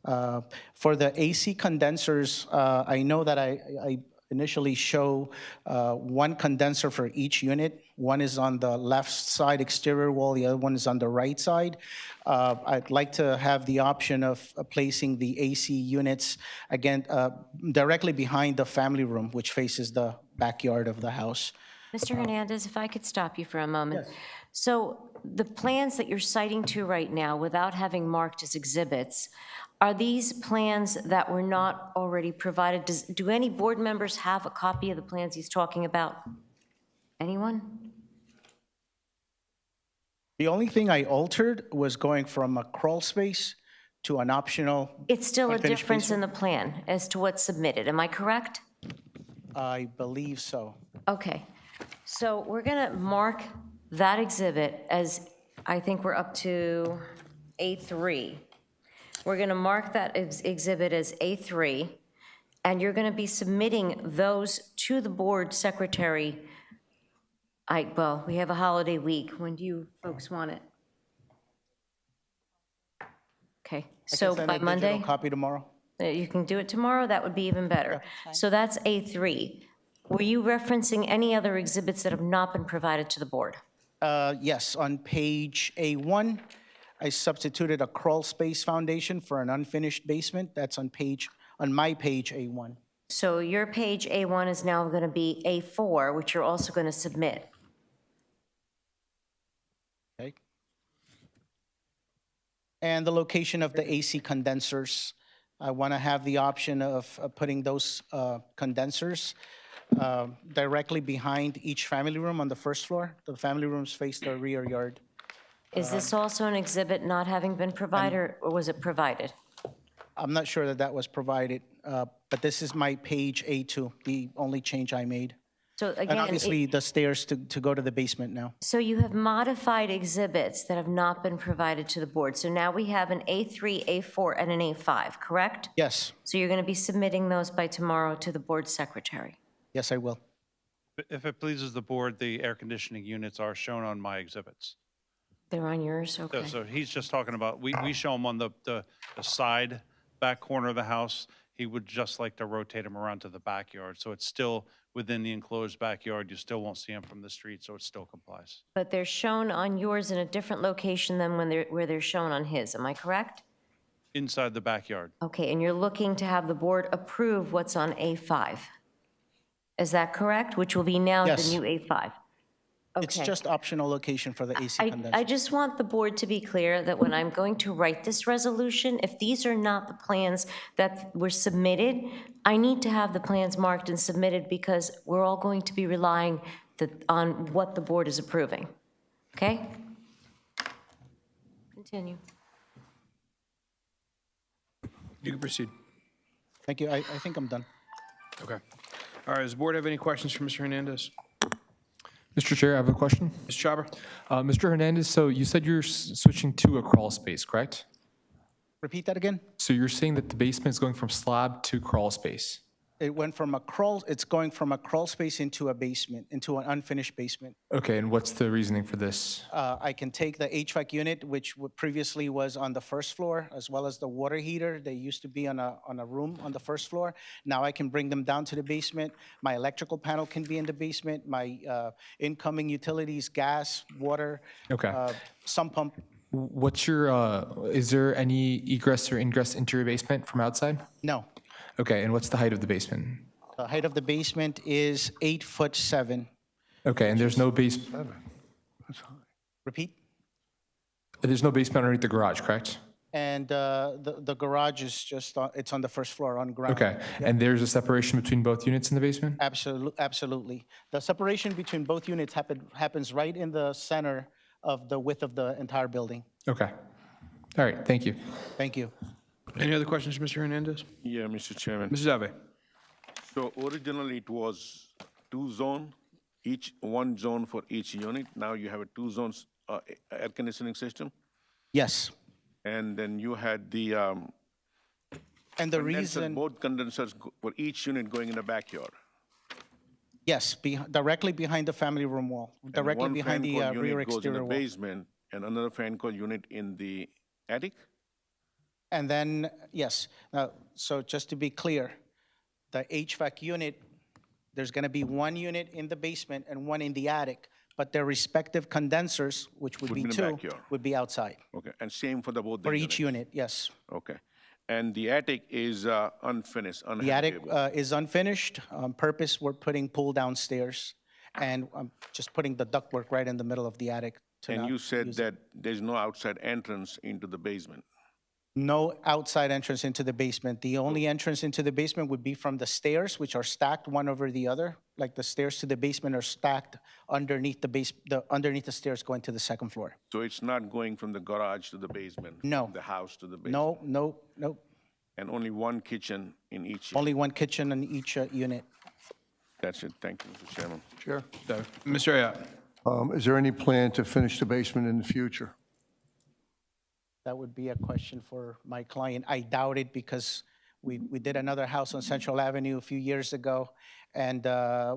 For the AC condensers, I know that I initially show one condenser for each unit. One is on the left side exterior wall, the other one is on the right side. I'd like to have the option of placing the AC units again directly behind the family room, which faces the backyard of the house. Mr. Hernandez, if I could stop you for a moment. So the plans that you're citing to right now, without having marked as exhibits, are these plans that were not already provided? Do any board members have a copy of the plans he's talking about? Anyone? The only thing I altered was going from a crawl space to an optional. It's still a unfinished difference in basement. the plan as to what's submitted. Am I correct? I believe so. Okay. So we're going to mark that exhibit as, I think we're up to A3. We're going to mark that exhibit as A3, and you're going to be submitting those to the board secretary. Well, we have a holiday week. When do you folks want it? Okay, I can so send by a digital Monday? copy tomorrow. You can do it tomorrow? That would be even better. So that's A3. Were you referencing any other exhibits that have not been provided to the board? Yes, on page A1, I substituted a crawl space foundation for an unfinished basement. That's on my page A1. So your page A1 is now going to be A4, which you're also going to submit. Okay. And the location of the AC condensers. I want to have the option of putting those condensers directly behind each family room on the first floor. The family rooms face the rear yard. Is this also an exhibit not having been provided, or was it provided? I'm not sure that was provided, but this is my page A2, the only change I made. So And again, obviously, the stairs to go to the basement now. so you have modified exhibits that have not been provided to the board. So now we have an A3, A4, and an A5, correct? Yes, So you're going to be submitting those by tomorrow to the board secretary. yes, I will. If it pleases the board, the air conditioning units are shown on my exhibits. They're on yours, okay. So he's just talking about, we show them on the side, back corner of the house. He would just like to rotate them around to the backyard. So it's still within the enclosed backyard. You still won't see them from the street, so it still complies. But they're shown on yours in a different location than where they're shown on his, am I correct? Inside the backyard. Okay, and you're looking to have the board approve what's on A5. Is that correct? Which will be now the Yes. new A5? It's Okay. just optional location for the AC I condenser. just want the board to be clear that when I'm going to write this resolution, if these are not the plans that were submitted, I need to have the plans marked and submitted because we're all going to be relying on what the board is approving. Okay? Continue. You can proceed. Thank you. I think I'm done. Okay. All right, does the board have any questions for Mr. Hernandez? Mr. Chair, I have a question. Mr. Chauber? Mr. Hernandez, so you said you're switching to a crawl space, correct? Repeat that again? So you're saying that the basement is going from slab to crawl space? It's going from a crawl space into a basement, into an unfinished basement. Okay, and what's the reasoning for this? I can take the HVAC unit, which previously was on the first floor, as well as the water heater. They used to be on a room on the first floor. Now I can bring them down to the basement. My electrical panel can be in the basement. My incoming utilities, gas, water, Okay. sump pump. What's your, is there any egress or ingress into your basement from outside? No. Okay, and what's the height of the basement? The height of the basement is 8'7". Okay, and there's no base, Repeat? there's no basement underneath the garage, correct? And the garage is just, it's on the first floor, on ground. Okay, and there's a separation between both units in the basement? Absolutely. The separation between both units happens right in the center of the width of the entire building. Okay. All right, thank you. Thank you. Any other questions, Mr. Hernandez? Yeah, Mr. Chairman. Mrs. Ave? So originally it was two zone, one zone for each unit. Now you have a two zones air conditioning system? Yes. And then you had the And the reason, both condensers for each unit going in the backyard. yes, directly behind the family room wall, directly behind the rear One fan coil unit goes in exterior the wall. basement, and another fan coil unit in the attic? And then, yes, so just to be clear, the HVAC unit, there's going to be one unit in the basement and one in the attic, but their respective condensers, which would Would be be in the two, backyard. would be outside. Okay, and same for both the For each units? unit, yes. Okay. And the attic is unfinished, The attic unhabitable? is unfinished. On purpose, we're putting pull downstairs, and I'm just putting the ductwork right in the middle of the attic. And you said that there's no outside entrance into the basement? No outside entrance into the basement. The only entrance into the basement would be from the stairs, which are stacked one over the other. Like the stairs to the basement are stacked underneath underneath the stairs going to the second floor. So it's not going from the garage to the basement? No. From the house to the basement? No. And only one kitchen in each unit? Only one kitchen in each unit. That's it. Thank you, Mr. Chairman. Chair, Mr. Ayotte? is there any plan to finish the basement in the future? That would be a question for my client. I doubt it because we did another house on Central Avenue a few years ago, and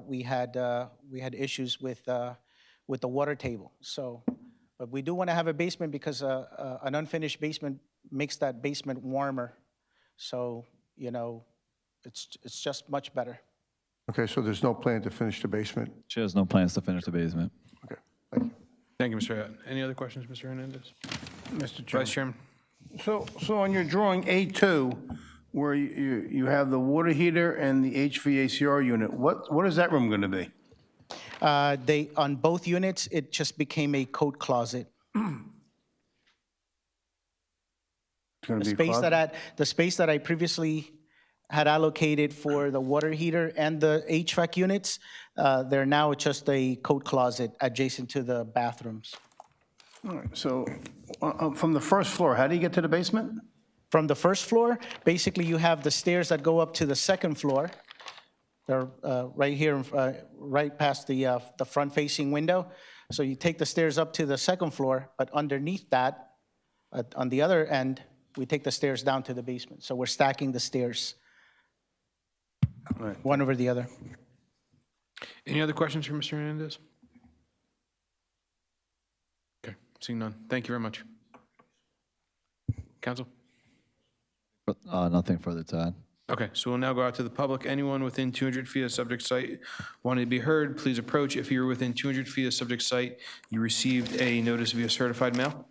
we had issues with the water table. So, but we do want to have a basement because an unfinished basement makes that basement warmer. So, it's just much better. Okay, so there's no plan to finish the basement? She has no plans to finish the basement. Okay, thank you. Thank you, Mr. Ayotte. Any other questions, Mr. Hernandez? Mr. Chairman. Vice Chairman? So on your drawing A2, where you have the water heater and the HVACR unit, what is that room going to be? On both units, it just became a coat closet. It's going The to be a space closet? the space that I previously had allocated for the water heater and the HVAC units, they're now just a coat closet adjacent to the bathrooms. All right, so from the first floor, how do you get to the basement? From the first floor, basically you have the stairs that go up to the second floor. They're right here, right past the front-facing window. So you take the stairs up to the second floor, but underneath that, on the other end, we take the stairs down to the basement. So we're stacking the stairs, one over the other. Any other questions for Mr. Hernandez? Okay, seeing none. Thank you very much. Counsel? Nothing further to add. Okay, so we'll now go out to the public. Anyone within 200 feet of subject site wanting to be heard, please approach. If you're within 200 feet of subject site, you received a notice via certified mail.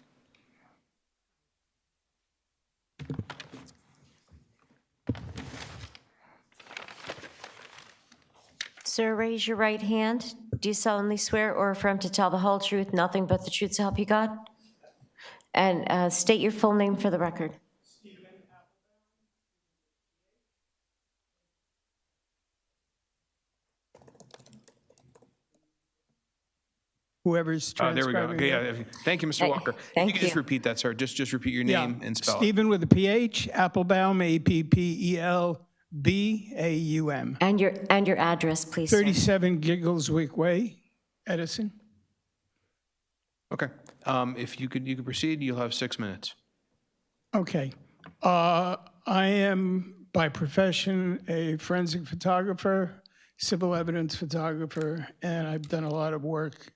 Sir, raise your right hand. Do you solemnly swear or affirm to tell the whole truth, nothing but the truth to help you God? And state your full name for the record. Whoever's There we go. transcribing. Okay, it. yeah. Thank you, Mr. Walker. thank You can just you. repeat that, sir. Just repeat your Yeah. name and spell it. Stephen with a PH, Applebaum, Appelbaum. And your address, please, sir. 37 Giggleswick Way, Edison. Okay. If you could proceed, you'll have 6 minutes. Okay. I am by profession a forensic photographer, civil evidence photographer, and I've done a lot of work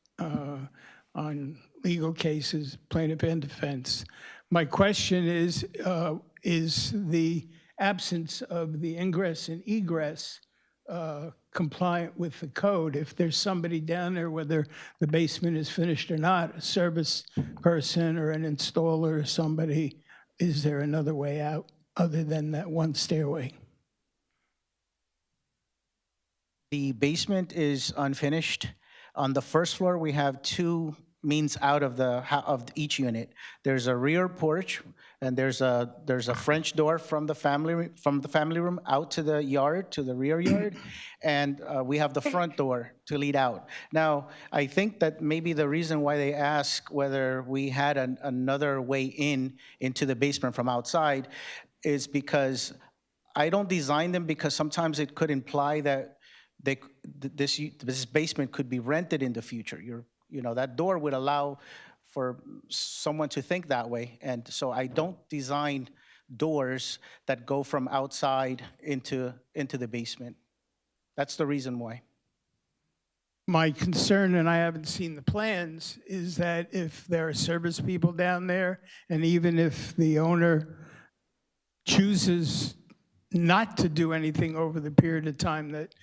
on legal cases, plaintiff and defense. My question is the absence of the ingress and egress compliant with the code? If there's somebody down there, whether the basement is finished or not, a service person or an installer or somebody, is there another way out other than that one stairway? The basement is unfinished. On the first floor, we have two means out of of each unit. There's a rear porch, and there's a French door from the family room out to the yard, to the rear yard, and we have the front door to lead out. Now, I think that maybe the reason why they ask whether we had another way into the basement from outside is because I don't design them, because sometimes it could imply that this basement could be rented in the future. That door would allow for someone to think that way. And so I don't design doors that go from outside into the basement. That's the reason why. My concern, and I haven't seen the plans, is that if there are service people down there, and even if the owner chooses not to do anything over the period of time that,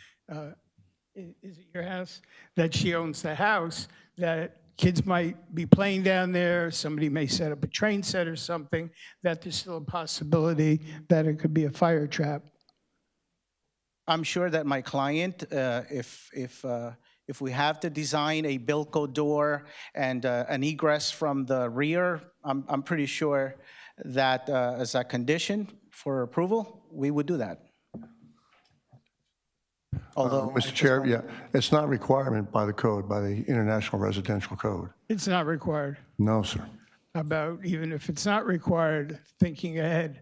is it your house, that she owns the house, that kids might be playing down there, somebody may set up a train set or something, that there's still a possibility that it could be a fire trap. I'm sure that my client, if we have to design a Bilco door and an egress from the rear, I'm pretty sure that as a condition for approval, we would do that. Although, Mr. Chair, yeah, it's not requirement by the code, by the International Residential Code. It's not required. No, sir. About even if it's not required, thinking ahead.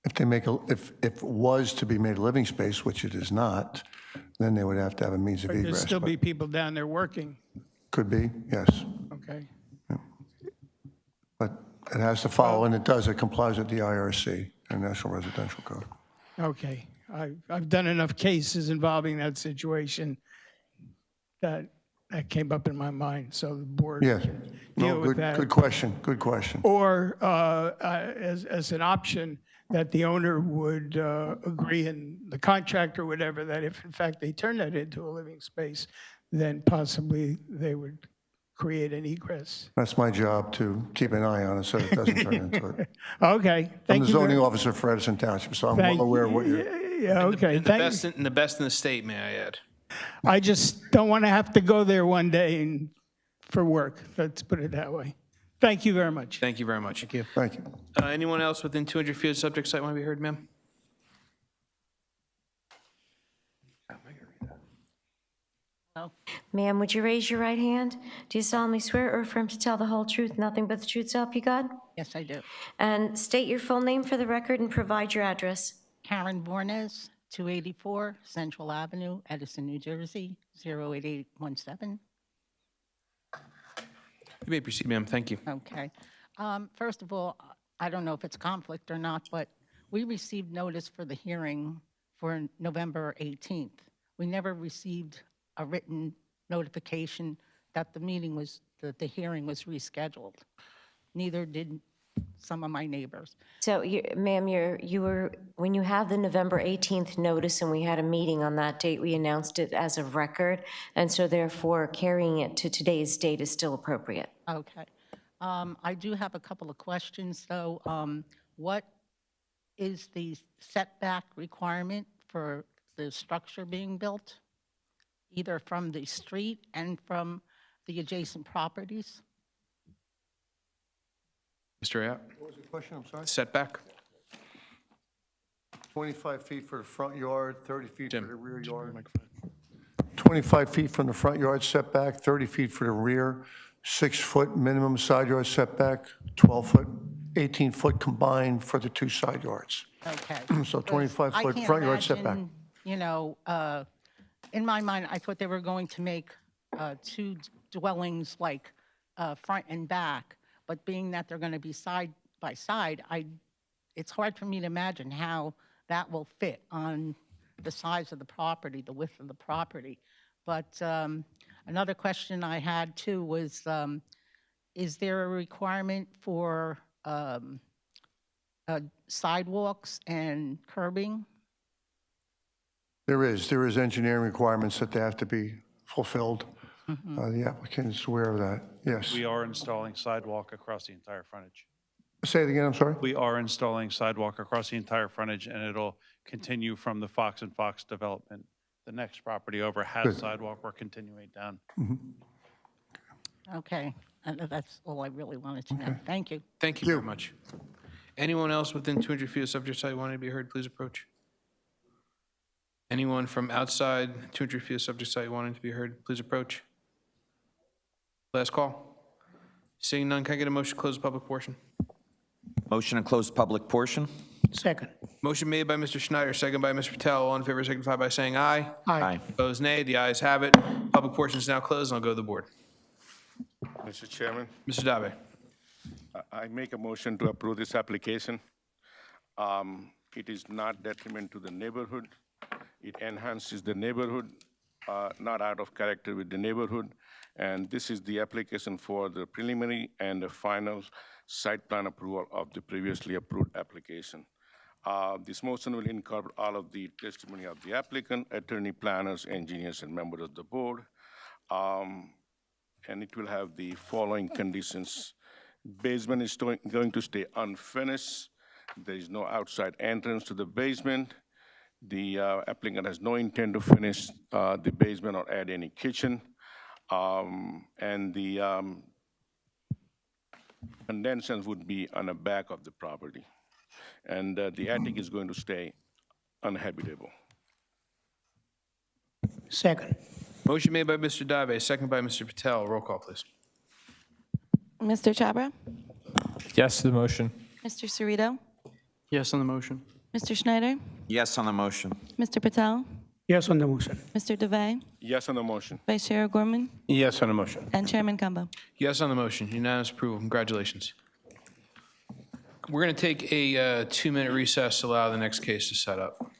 If they make if it was to be made a living space, which it is not, then they would have to have a means of But egress. there'll still but be people down there working. Could be, yes. Okay. But it has to follow, and it does, it complies with the IRC, International Residential Code. Okay. I've done enough cases involving that situation that came up in my mind. So the board Yes. can deal with that. Good question, good question. Or as an option, that the owner would agree in the contract or whatever, that if in fact they turn that into a living space, then possibly they would create an egress. That's my job, to keep an eye on it so it doesn't turn into it. Okay, I'm thank the you. zoning officer for Edison Township, so I'm well aware of what you're... Yeah, okay, And the best in the state, may I add. I just don't want to have to go there one day for work. Let's put it that way. Thank you very much. Thank you very much. Thank you. Thank you. Anyone else within 200 feet of the subject site want to be heard, ma'am? Ma'am, would you raise your right hand? Do you solemnly swear or affirm to tell the whole truth, nothing but the truth, so help you God? Yes, I do. And state your full name for the record and provide your address. Karen Bornes, 284 Central Avenue, Edison, New Jersey, 08817. You may proceed, ma'am. Thank you. Okay. First of all, I don't know if it's conflict or not, but we received notice for the hearing for November 18th. We never received a written notification that the hearing was rescheduled. Neither did some of my neighbors. So, ma'am, when you have the November 18th notice and we had a meeting on that date, we announced it as a record, and so therefore carrying it to today's date is still appropriate. Okay. I do have a couple of questions, though. What is the setback requirement for the structure being built, either from the street and from the adjacent properties? Mr. Ayotte? What was the question, I'm sorry? Setback? 25 feet for the front yard, 30 feet Jim. for the rear yard. 25 feet from the front yard setback, 30 feet for the rear, 6-foot minimum side yard setback, 12-foot, 18-foot combined for the two side yards. Okay. So Because 25-foot I can't front yard setback. imagine, you know, in my mind, I thought they were going to make two dwellings like front and back, but being that they're going to be side by side, it's hard for me to imagine how that will fit on the size of the property, the width of the property. But another question I had too was, is there a requirement for sidewalks and curbing? There is engineering requirements that they have to be fulfilled. The applicant is aware of that, yes. We are installing sidewalk across the entire frontage. Say it again, I'm sorry? We are installing sidewalk across the entire frontage, and it'll continue from the Fox and Fox development. The next property over has Good. sidewalk. We're continuing down. Okay, that's all I really wanted to know. Thank you. Thank you very much. Anyone else within 200 feet of subject site wanting to be heard, please approach. Anyone from outside 200 feet of subject site wanting to be heard, please approach. Last call. Seeing none, can I get a motion to close the public portion? Motion to close public portion? Second. Motion made by Mr. Schneider, second by Mr. Patel. All in favor signify by saying aye. Aye. Opposed, nay. The ayes have it. Public portion is now closed, and I'll go to the board. Mr. Chairman, Mr. Dave. I make a motion to approve this application. It is not detriment to the neighborhood. It enhances the neighborhood, not out of character with the neighborhood. And this is the application for the preliminary and the final site plan approval of the previously approved application. This motion will incorporate all of the testimony of the applicant, attorney, planners, engineers, and members of the board. And it will have the following conditions. Basement is going to stay unfinished. There is no outside entrance to the basement. The applicant has no intent to finish the basement or add any kitchen. And the condensers would be on the back of the property. And the attic is going to stay uninhabitable. Second. Motion made by Mr. Dave, second by Mr. Patel. Roll call, please. Mr. Chabra? Yes to the motion. Mr. Cerrito? Yes on the motion. Mr. Schneider? Yes on the motion. Mr. Patel? Yes on the motion. Mr. DeVay? Yes on the motion. Vice Chair Gorman? Yes on the motion. And Chairman Gumbo. Yes on the motion. Unanimous approval. Congratulations. We're going to take a 2-minute recess to allow the next case to set up.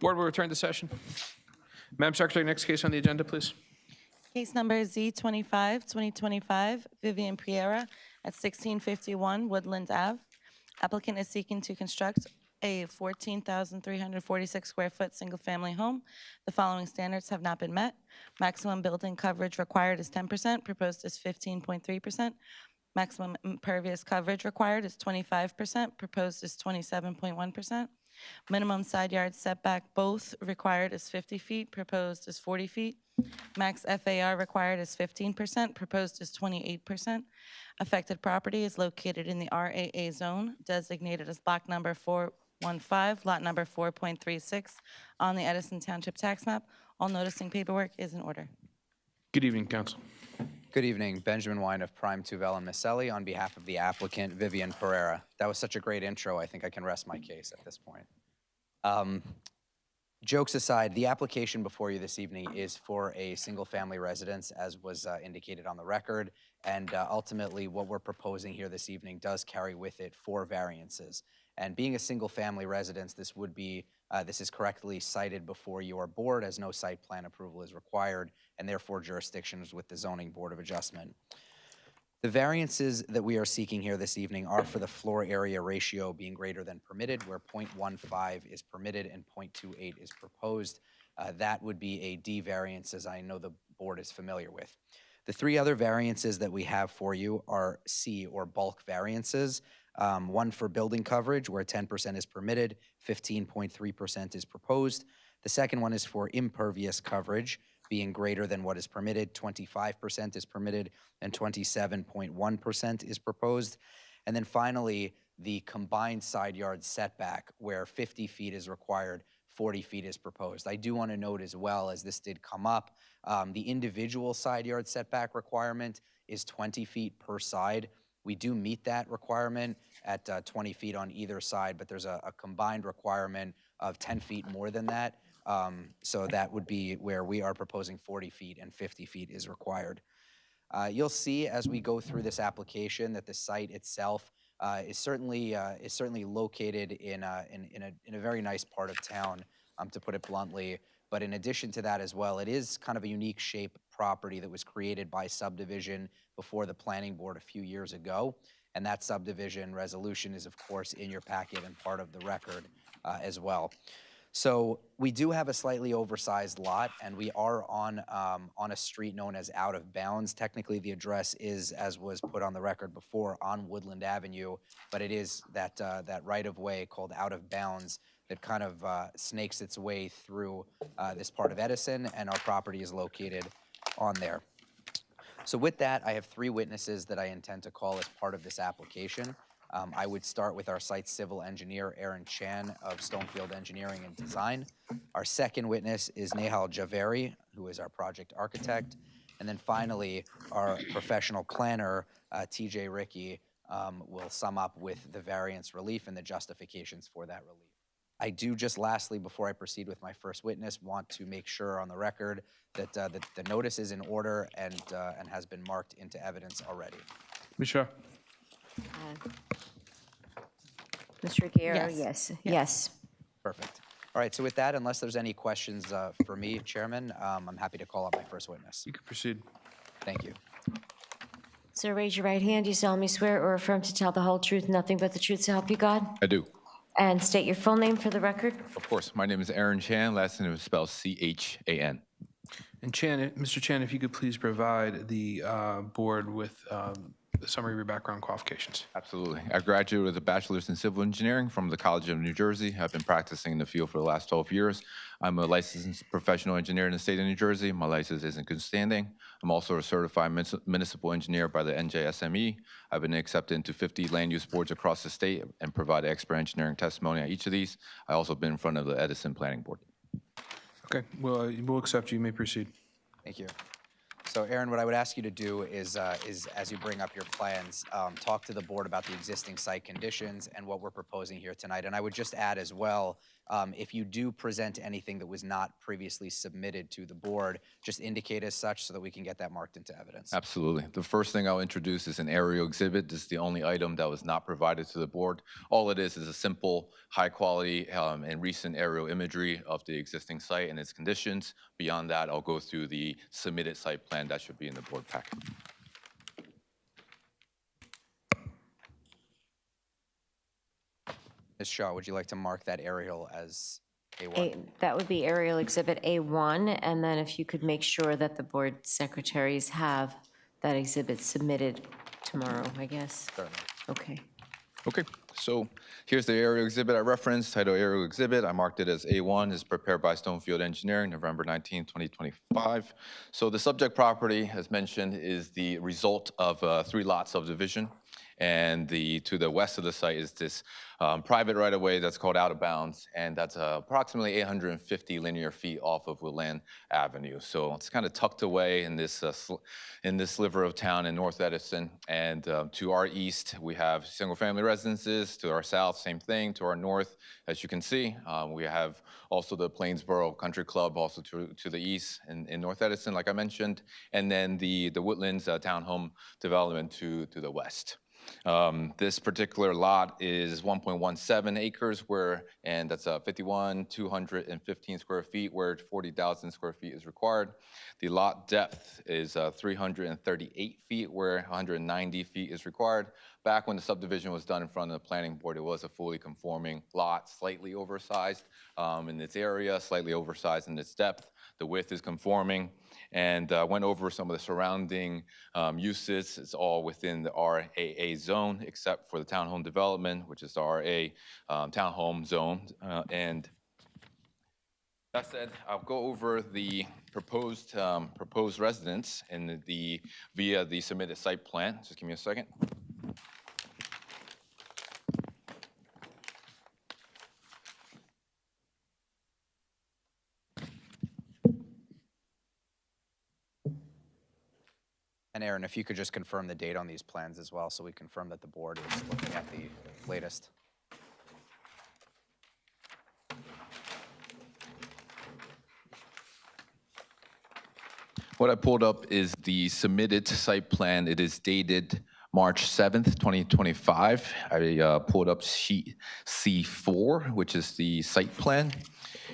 Board will return to session. Madam Secretary, next case on the agenda, please. Case number Z25, 2025, Vivian Priera at 1651 Woodland Ave. Applicant is seeking to construct a 14,346 square foot single-family home. The following standards have not been met. Maximum building coverage required is 10%, proposed is 15.3%. Maximum impervious coverage required is 25%, proposed is 27.1%. Minimum side yard setback, both required is 50 feet, proposed is 40 feet. Max FAR required is 15%, proposed is 28%. Affected property is located in the RAA zone, designated as block number 415, lot number 4.36 on the Edison Township tax map. All noticing paperwork is in order. Good evening, council. Good evening, Benjamin Wine of Prime Tuvel and Misselli on behalf of the applicant Vivian Pereira. That was such a great intro, I think I can rest my case at this point. Jokes aside, the application before you this evening is for a single-family residence, as was indicated on the record, and ultimately what we're proposing here this evening does carry with it 4 variances. And being a single-family residence, this would be, this is correctly cited before your board as no site plan approval is required, and therefore jurisdictions with the Zoning Board of Adjustment. The variances that we are seeking here this evening are for the floor area ratio being greater than permitted, where 0.15 is permitted and 0.28 is proposed. That would be a D variance, as I know the board is familiar with. The 3 other variances that we have for you are C, or bulk variances. One for building coverage, where 10% is permitted, 15.3% is proposed. The second one is for impervious coverage, being greater than what is permitted, 25% is permitted, and 27.1% is proposed. And then finally, the combined side yard setback, where 50 feet is required, 40 feet is proposed. I do want to note as well, as this did come up, the individual side yard setback requirement is 20 feet per side. We do meet that requirement at 20 feet on either side, but there's a combined requirement of 10 feet more than that. So that would be where we are proposing 40 feet and 50 feet is required. You'll see as we go through this application that the site itself is certainly located in a very nice part of town, to put it bluntly. But in addition to that as well, it is kind of a unique shape property that was created by subdivision before the planning board a few years ago. And that subdivision resolution is, of course, in your packet and part of the record as well. So we do have a slightly oversized lot, and we are on a street known as Out of Bounds. Technically, the address is, as was put on the record before, on Woodland Avenue, but it is that right-of-way called Out of Bounds that kind of snakes its way through this part of Edison, and our property is located on there. So with that, I have 3 witnesses that I intend to call as part of this application. I would start with our site civil engineer, Aaron Chan of Stonefield Engineering and Design. Our second witness is Nehal Javeri, who is our project architect. And then finally, our professional planner, TJ Ricky, will sum up with the variance relief and the justifications for that relief. I do just lastly, before I proceed with my first witness, want to make sure on the record that the notice is in order and has been marked into evidence already. Michelle. Ms. Ruggiero, Yes. yes. Perfect. All right, so with that, unless there's any questions for me, Chairman, I'm happy to call up my first witness. You can proceed. Thank you. Sir, raise your right hand. Do you solemnly swear or affirm to tell the whole truth, nothing but the truth, so help you God? I do. And state your full name for the record. Of course. My name is Aaron Chan. Last name is spelled C-H-A-N. And Chan, Mr. Chan, if you could please provide the board with the summary of your background qualifications. Absolutely. I graduated with a bachelor's in civil engineering from the College of New Jersey. I've been practicing in the field for the last 12 years. I'm a licensed professional engineer in the state of New Jersey. My license is in good standing. I'm also a certified municipal engineer by the NJSME. I've been accepted into 50 land use boards across the state and provided expert engineering testimony at each of these. I also been in front of the Edison Planning Board. Okay, well, we'll accept you. You may proceed. Thank you. So, Aaron, what I would ask you to do is as you bring up your plans, talk to the board about the existing site conditions and what we're proposing here tonight. And I would just add as well If you do present anything that was not previously submitted to the board, just indicate as such so that we can get that marked into evidence. Absolutely. The first thing I'll introduce is an aerial exhibit. This is the only item that was not provided to the board. All it is a simple, high-quality and recent aerial imagery of the existing site and its conditions. Beyond that, I'll go through the submitted site plan that should be in the board packet. Ms. Shaw, would you like to mark that aerial as A1? That would be aerial exhibit A1, and then if you could make sure that the board secretaries have that exhibit submitted tomorrow, I guess. Certainly. Okay. Okay, so here's the aerial exhibit I referenced, title aerial exhibit. I marked it as A1. It's prepared by Stonefield Engineering, November 19, 2025. So the subject property, as mentioned, is the result of a 3-lot subdivision. And to the west of the site is this private right-of-way that's called out of bounds, and that's approximately 850 linear feet off of Woodland Avenue. So it's kind of tucked away in this sliver of town in North Edison. And to our east, we have single-family residences. To our south, same thing. To our north, as you can see, we have also the Plainsboro Country Club, also to the east in North Edison, like I mentioned, and then the Woodlands townhome development to the west. This particular lot is 1.17 acres and that's 51,215 square feet where 40,000 square feet is required. The lot depth is 338 feet where 190 feet is required. Back when the subdivision was done in front of the planning board, it was a fully conforming lot, slightly oversized in its area, slightly oversized in its depth. The width is conforming, and went over some of the surrounding uses. It's all within the RAA zone, except for the townhome development, which is the RA townhome zone. And that said, I'll go over the proposed residence via the submitted site plan. Just give me a second. And Aaron, if you could just confirm the date on these plans as well, so we confirm that the board is looking at the latest. What I pulled up is the submitted site plan. It is dated March 7th, 2025. I pulled up sheet C4, which is the site plan.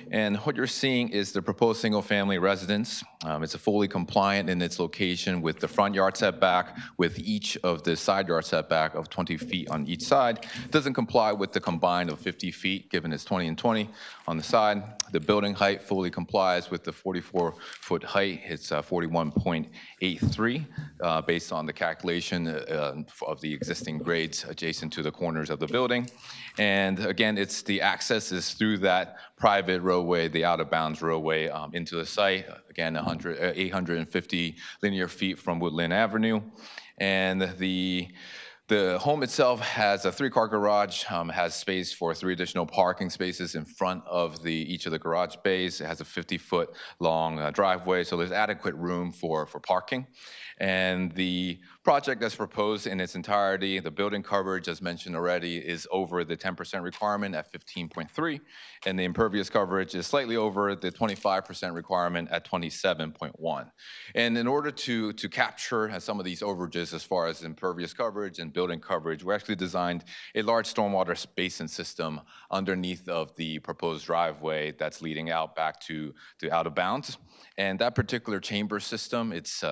And what you're seeing is the proposed single-family residence. It's fully compliant in its location with the front yard setback, with each of the side yard setback of 20 feet on each side. It doesn't comply with the combined of 50 feet, given it's 20 and 20 on the side. The building height fully complies with the 44-foot height. It's 41.83 based on the calculation of the existing grades adjacent to the corners of the building. And again, the access is through that private roadway, the out-of-bounds roadway into the site. Again, 850 linear feet from Woodland Avenue. And the home itself has a 3-car garage, has space for 3 additional parking spaces in front of each of the garage bays. It has a 50-foot long driveway, so there's adequate room for parking. And the project that's proposed in its entirety, the building coverage, as mentioned already, is over the 10% requirement at 15.3, and the impervious coverage is slightly over the 25% requirement at 27.1. And in order to capture some of these overages as far as impervious coverage and building coverage, we actually designed a large stormwater basin system underneath of the proposed driveway that's leading out back to out of bounds. And that particular chamber system, it's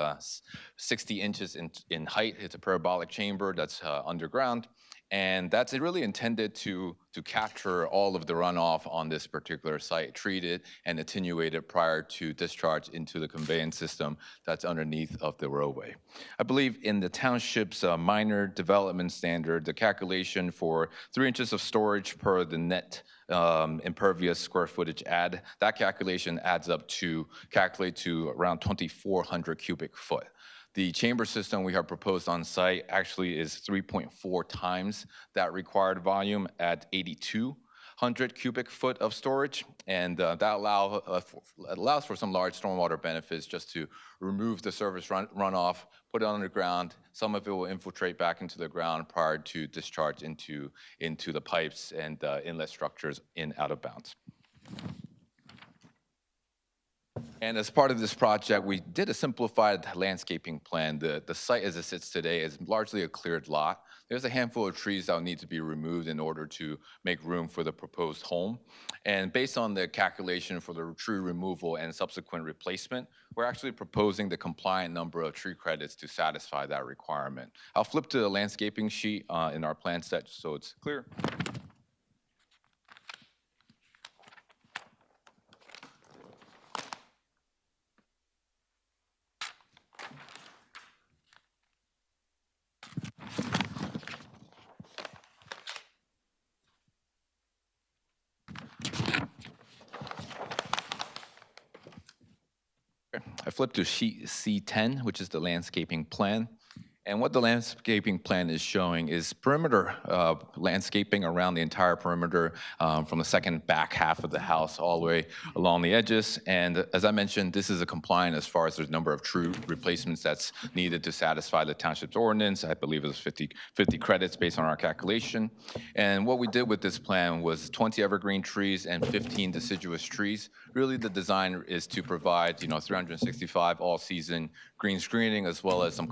60 inches in height. It's a parabolic chamber that's underground. And that's really intended to capture all of the runoff on this particular site, treat it and attenuate it prior to discharge into the conveyance system that's underneath of the roadway. I believe in the township's minor development standard, the calculation for 3 inches of storage per the net impervious square footage add, that calculation adds up to calculate to around 2,400 cubic foot. The chamber system we have proposed on site actually is 3.4 times that required volume at 8,200 cubic foot of storage, and that allows for some large stormwater benefits just to remove the surface runoff, put it underground. Some of it will infiltrate back into the ground prior to discharge into the pipes and inlet structures in out of bounds. And as part of this project, we did a simplified landscaping plan. The site as it sits today is largely a cleared lot. There's a handful of trees that will need to be removed in order to make room for the proposed home. And based on the calculation for the tree removal and subsequent replacement, we're actually proposing the compliant number of tree credits to satisfy that requirement. I'll flip to the landscaping sheet in our plan set so it's clear. I flipped to sheet C10, which is the landscaping plan. And what the landscaping plan is showing is perimeter landscaping around the entire perimeter from the second back half of the house all the way along the edges. And as I mentioned, this is a compliant as far as the number of tree replacements that's needed to satisfy the township's ordinance. I believe it was 50 credits based on our calculation. And what we did with this plan was 20 evergreen trees and 15 deciduous trees. Really, the design is to provide, 365 all-season green screening as well as some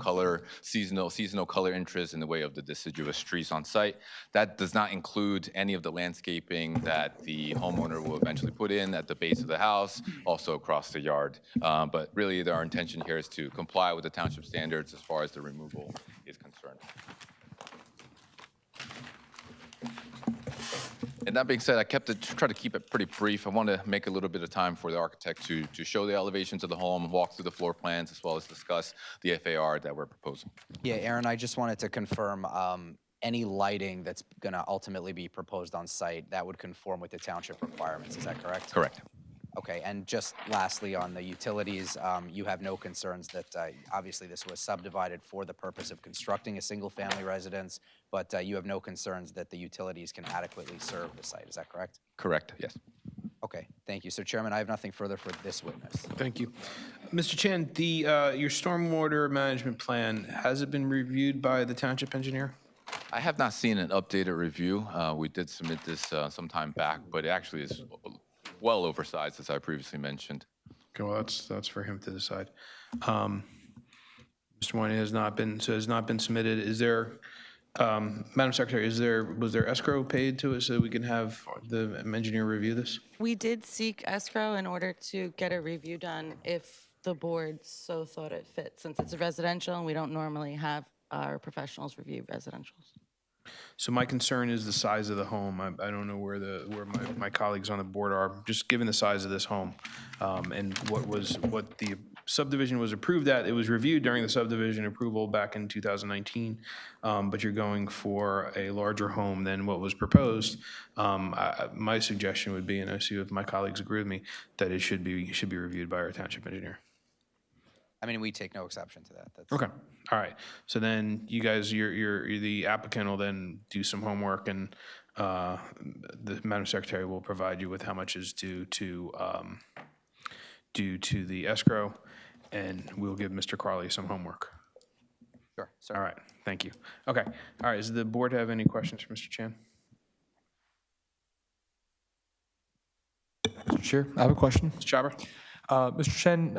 seasonal color interest in the way of the deciduous trees on site. That does not include any of the landscaping that the homeowner will eventually put in at the base of the house, also across the yard. But really, our intention here is to comply with the township standards as far as the removal is concerned. And that being said, I try to keep it pretty brief. I want to make a little bit of time for the architect to show the elevations of the home, walk through the floor plans, as well as discuss the FAR that we're proposing. Yeah, Aaron, I just wanted to confirm any lighting that's going to ultimately be proposed on site, that would conform with the township requirements. Is that correct? Correct. Okay, and just lastly, on the utilities, you have no concerns that, obviously this was subdivided for the purpose of constructing a single-family residence, but you have no concerns that the utilities can adequately serve the site, is that correct? Correct, yes. Okay, thank you. So Chairman, I have nothing further for this witness. Thank you. Mr. Chen, your stormwater management plan, has it been reviewed by the township engineer? I have not seen an updated review. We did submit this some time back, but it actually is well oversized, as I previously mentioned. Okay, well, that's for him to decide. Mr. Wine has not been submitted. Is there, Madam Secretary, was there escrow paid to it so we can have the engineer review this? We did seek escrow in order to get a review done if the board so thought it fit, since it's a residential and we don't normally have our professionals review residentials. So my concern is the size of the home. I don't know where my colleagues on the board are, just given the size of this home. And what the subdivision was approved at, it was reviewed during the subdivision approval back in 2019, but you're going for a larger home than what was proposed. My suggestion would be, and I see if my colleagues agree with me, that it should be reviewed by our township engineer. I mean, we take no exception to that. That's Okay, all right. So then you guys, you're the applicant will then do some homework, and the Madam Secretary will provide you with how much is due to the escrow, and we'll give Mr. Carley some homework. Sure, sir. All right, thank you. Okay, all right, does the board have any questions for Mr. Chan? Mr. Chair, I have a question. Mr. Chopper? Mr. Chen,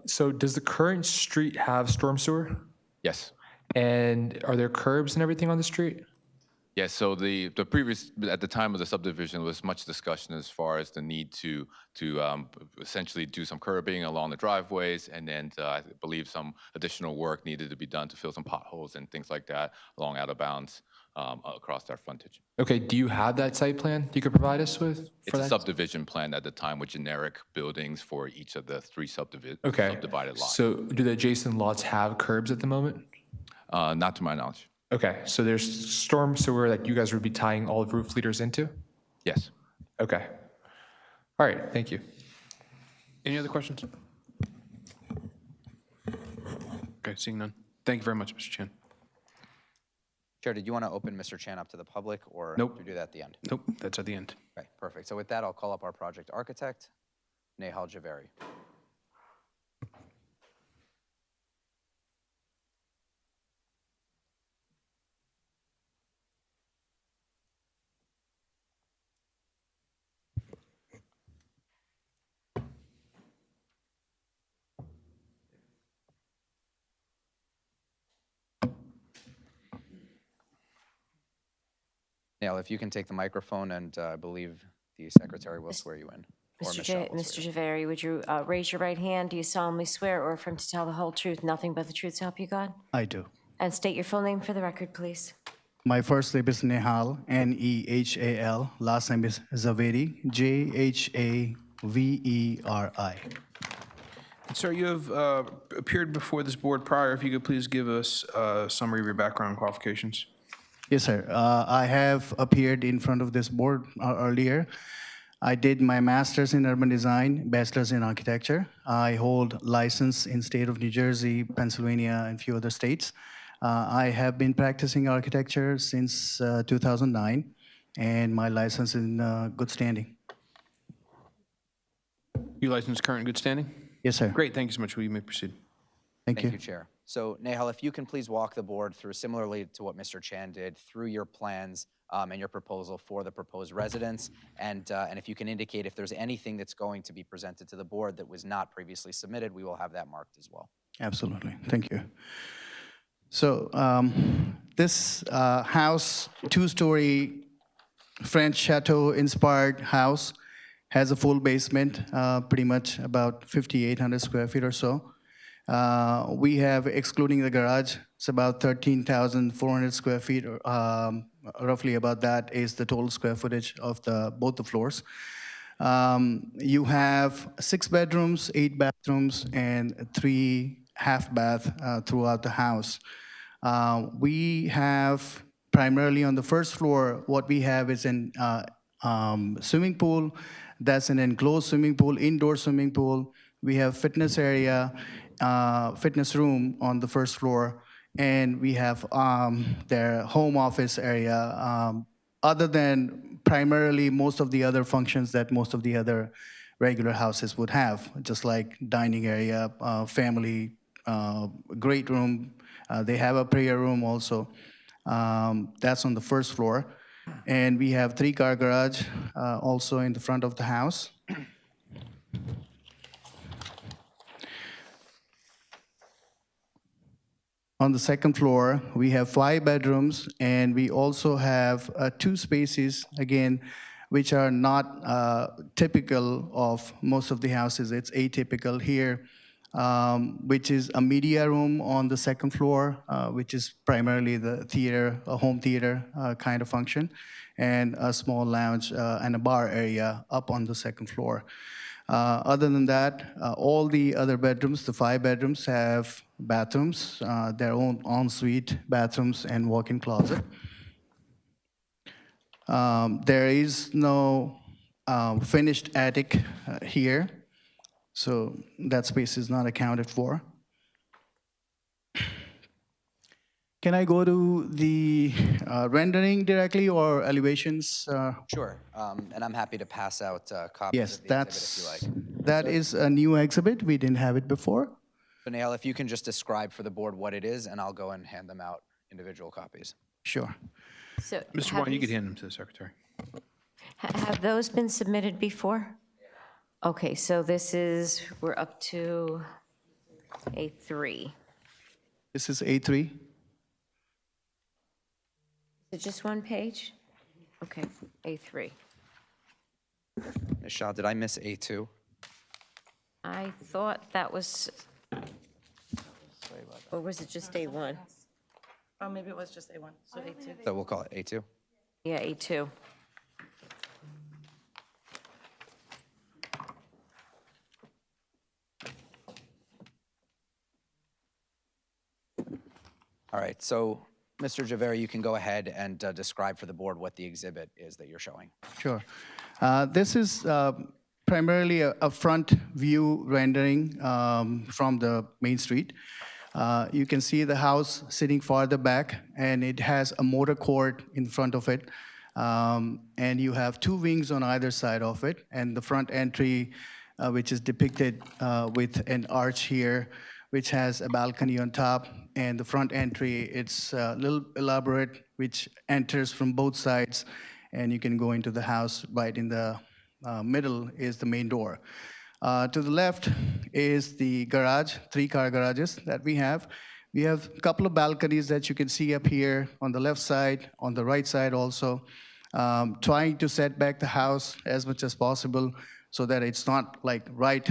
so does the current street have storm sewer? Yes. And are there curbs and everything on the street? Yes, so the previous, at the time of the subdivision, was much discussion as far as the need to essentially do some curbing along the driveways, and then I believe some additional work needed to be done to fill some potholes and things like that along out of bounds across our frontage. Okay, do you have that site plan you could provide us with? It's a subdivision plan at the time with generic buildings for each of the three subdivided lots. So do the adjacent lots have curbs at the moment? Not to my knowledge. Okay, so there's storm sewer that you guys would be tying all the roof leaders into? Yes. Okay. All right, thank you. Any other questions? Okay, seeing none. Thank you very much, Mr. Chan. Chair, did you want to open Mr. Chan up to the public, or Nope. do we do that at the end? Nope, that's at the end. Okay, perfect. So with that, I'll call up our project architect, Nehal Javeri. Neil, if you can take the microphone, and I believe the secretary will swear you in. Or Michelle will swear you in. Javeri, would you raise your right hand? Do you solemnly swear or affirm to tell the whole truth, nothing but the truth, so help you God? I do. And state your full name for the record, please. My first name is Nehal, Nehal. Last name is Zaveri, Jhaveri. Sir, you have appeared before this board prior. If you could please give us a summary of your background and qualifications. Yes, sir. I have appeared in front of this board earlier. I did my master's in urban design, bachelor's in architecture. I hold license in state of New Jersey, Pennsylvania, and a few other states. I have been practicing architecture since 2009, and my license is in good standing. Your license current in good standing? Yes, sir. Great, thank you so much. You may proceed. Thank you. Chair. So Nehal, if you can please walk the board through, similarly to what Mr. Chan did, through your plans and your proposal for the proposed residence, and if you can indicate if there's anything that's going to be presented to the board that was not previously submitted, we will have that marked as well. Absolutely. Thank you. So this house, two-story French chateau-inspired house, has a full basement, pretty much about 5,800 square feet or so. We have, excluding the garage, it's about 13,400 square feet, roughly about that is the total square footage of both the floors. You have 6 bedrooms, 8 bathrooms, and 3 half bath throughout the house. We have primarily on the first floor, what we have is an swimming pool. That's an enclosed swimming pool, indoor swimming pool. We have fitness area, fitness room on the first floor, and we have their home office area, other than primarily most of the other functions that most of the other regular houses would have, just like dining area, family, great room. They have a prayer room also. That's on the first floor. And we have 3-car garage also in the front of the house. On the second floor, we have 5 bedrooms, and we also have 2 spaces, again, which are not typical of most of the houses. It's atypical here, which is a media room on the second floor, which is primarily the theater, a home theater kind of function, and a small lounge and a bar area up on the second floor. Other than that, all the other bedrooms, the 5 bedrooms, have bathrooms, their own ensuite bathrooms and walk-in closet. There is no finished attic here, so that space is not accounted for. Can I go to the rendering directly or elevations? Sure, and I'm happy to pass out copies Yes, of the exhibit if you like. that is a new exhibit. We didn't have it before. So Nehal, if you can just describe for the board what it is, and I'll go and hand them out individual copies. Sure. So Mr. have Vaughn, you these- could hand them to the secretary. Have those been submitted before? Okay, so we're up to A3. This is A3. Is it just one page? Okay, A3. Ms. Shah, did I miss A2? I thought that was, or was it just A1? Oh, maybe it was just A1, so A2. So we'll call it A2. Yeah, A2. All right, so Mr. Javeri, you can go ahead and describe for the board what the exhibit is that you're showing. Sure. This is primarily a front view rendering from the main street. You can see the house sitting farther back, and it has a motor court in front of it. And you have 2 wings on either side of it, and the front entry, which is depicted with an arch here, which has a balcony on top. And the front entry, it's a little elaborate, which enters from both sides, and you can go into the house. Right in the middle is the main door. To the left is the garage, 3-car garages that we have. We have a couple of balconies that you can see up here on the left side, on the right side also. trying to set back the house as much as possible so that it's not like right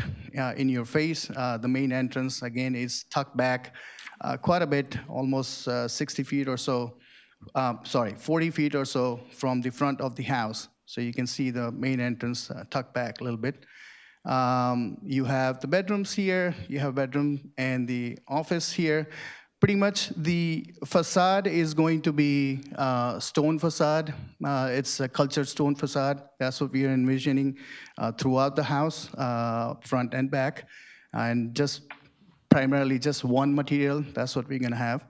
in your face. The main entrance, again, is tucked back quite a bit, almost 60 feet or so, 40 feet or so from the front of the house. So you can see the main entrance tucked back a little bit. You have the bedrooms here, you have bedroom and the office here. Pretty much the facade is going to be stone facade. It's a cultured stone facade. That's what we are envisioning throughout the house, front and back. And just primarily just one material, that's what we're gonna have.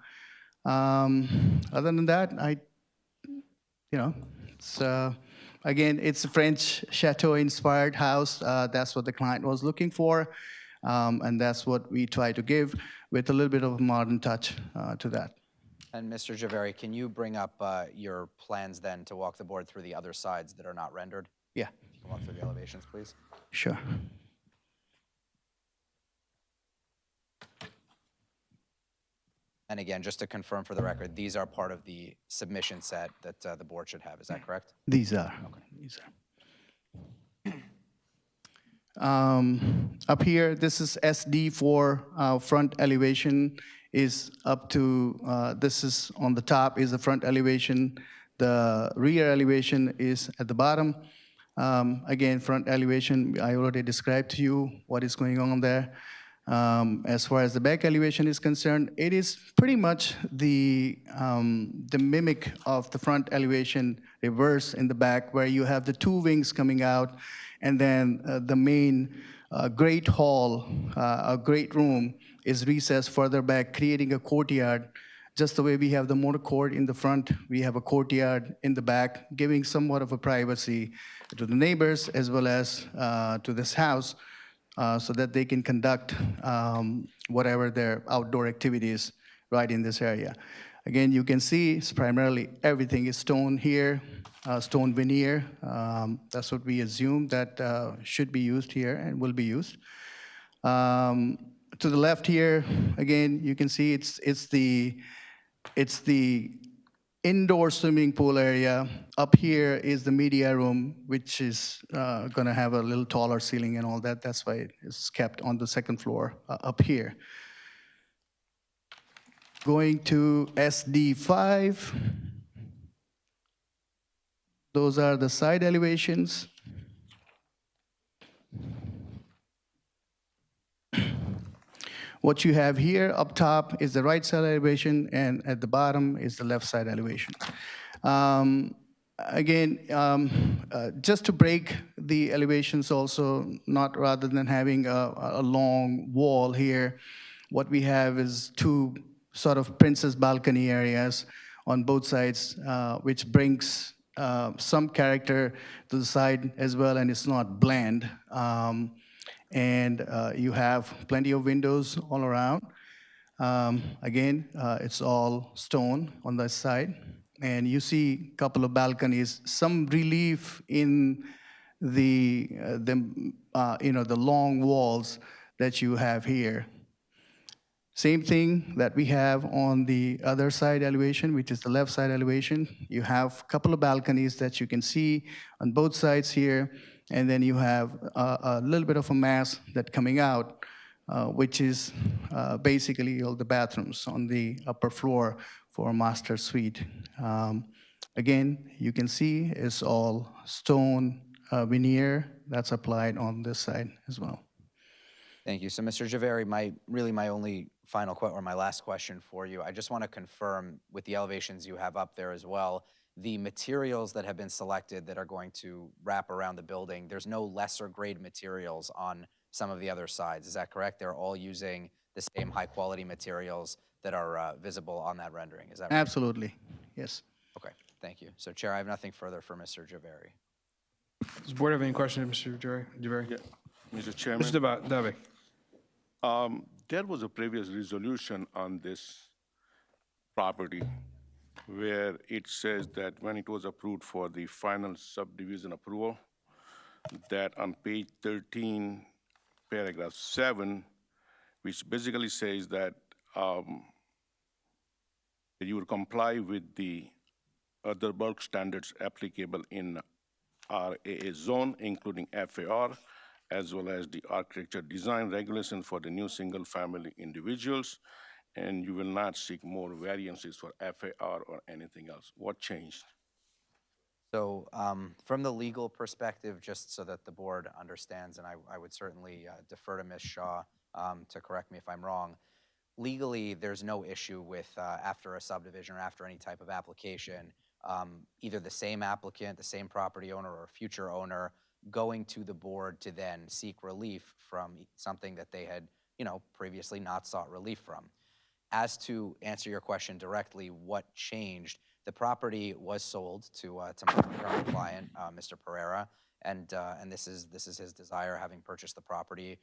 Other than that, it's, again, it's a French chateau-inspired house. That's what the client was looking for, and that's what we try to give with a little bit of a modern touch to that. And Mr. Javeri, can you bring up your plans then to walk the board through the other sides that are not rendered? Yeah. You can walk through the elevations, please. Sure. And again, just to confirm for the record, these are part of the submission set that the board should have. Is that correct? These are. Okay. These are. Up here, this is SD for front elevation is up to, this is on the top is the front elevation. The rear elevation is at the bottom. Again, front elevation, I already described to you what is going on there. As far as the back elevation is concerned, it is pretty much the mimic of the front elevation reverse in the back, where you have the two wings coming out, and then the main great hall, a great room, is recessed further back, creating a courtyard. Just the way we have the motor court in the front, we have a courtyard in the back, giving somewhat of a privacy to the neighbors as well as to this house, so that they can conduct whatever their outdoor activities right in this area. Again, you can see it's primarily everything is stone here, stone veneer. That's what we assume that should be used here and will be used. To the left here, again, you can see it's the indoor swimming pool area. Up here is the media room, which is going to have a little taller ceiling and all that. That's why it's kept on the second floor up here. Going to SD5. Those are the side elevations. What you have here up top is the right side elevation, and at the bottom is the left side elevation. Just to break the elevations also, not rather than having a long wall here, what we have is two sort of princess balcony areas on both sides, which brings some character to the side as well, and it's not bland. You have plenty of windows all around. It's all stone on this side. And you see a couple of balconies, some relief in the long walls that you have here. Same thing that we have on the other side elevation, which is the left side elevation. You have a couple of balconies that you can see on both sides here. And then you have a little bit of a mass that coming out, which is basically all the bathrooms on the upper floor for a master suite. Again, you can see it's all stone veneer that's applied on this side as well. Thank you. So, Mr. Javeri, my only final or my last question for you, I just want to confirm with the elevations you have up there as well, the materials that have been selected that are going to wrap around the building, there's no lesser grade materials on some of the other sides. Is that correct? They're all using the same high quality materials that are visible on that rendering. Is that right? Absolutely. Yes. Okay. Thank you. So, Chair, I have nothing further for Mr. Javeri. Does the board have any questions, Mr. Javeri? Yeah. Mr. Chairman. Mr. Dave. There was a previous resolution on this property where it says that when it was approved for the final subdivision approval, that on page 13, paragraph 7, which basically says that you would comply with the other bulk standards applicable in RAA zone, including FAR, as well as the architecture design regulation for the new single-family individuals, and you will not seek more variances for FAR or anything else. What changed? So from the legal perspective, just so that the board understands, and I would certainly defer to Ms. Shaw to correct me if I'm wrong, legally, there's no issue with after a subdivision or after any type of application, either the same applicant, the same property owner, or future owner going to the board to then seek relief from something that they had, previously not sought relief from. As to answer your question directly, what changed? The property was sold to my current client, Mr. Pereira, and this is his desire, having purchased the property,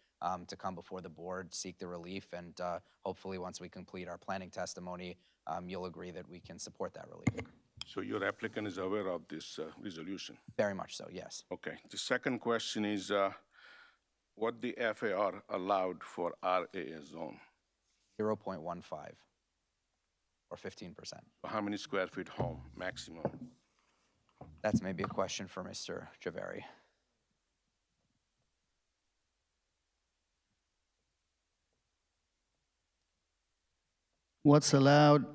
to come before the board, seek the relief, and hopefully once we complete our planning testimony, you'll agree that we can support that relief. So your applicant is aware of this resolution? Very much so, yes. Okay. The second question is what the FAR allowed for RAA zone? 0.15 or 15%. How many square feet home maximum? That's maybe a question for Mr. Javeri. What's allowed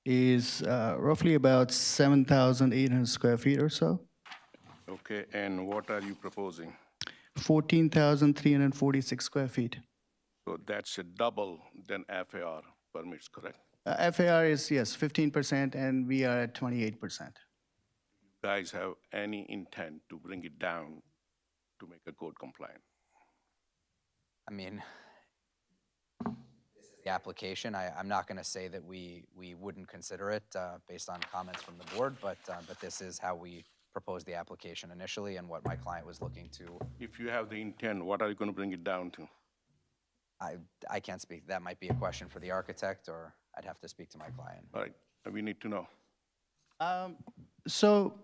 is roughly about 7,800 square feet or so. Okay, and what are you proposing? 14,346 square feet. So that's a double than FAR permits, correct? FAR is, yes, 15%, and we are at 28%. Guys have any intent to bring it down to make a code compliant? I mean, this is the application. I'm not going to say that we wouldn't consider it based on comments from the board, but this is how we proposed the application initially and what my client was looking to. If you have the intent, what are you going to bring it down to? I can't speak. That might be a question for the architect, or I'd have to speak to my client. All right, we need to know. So,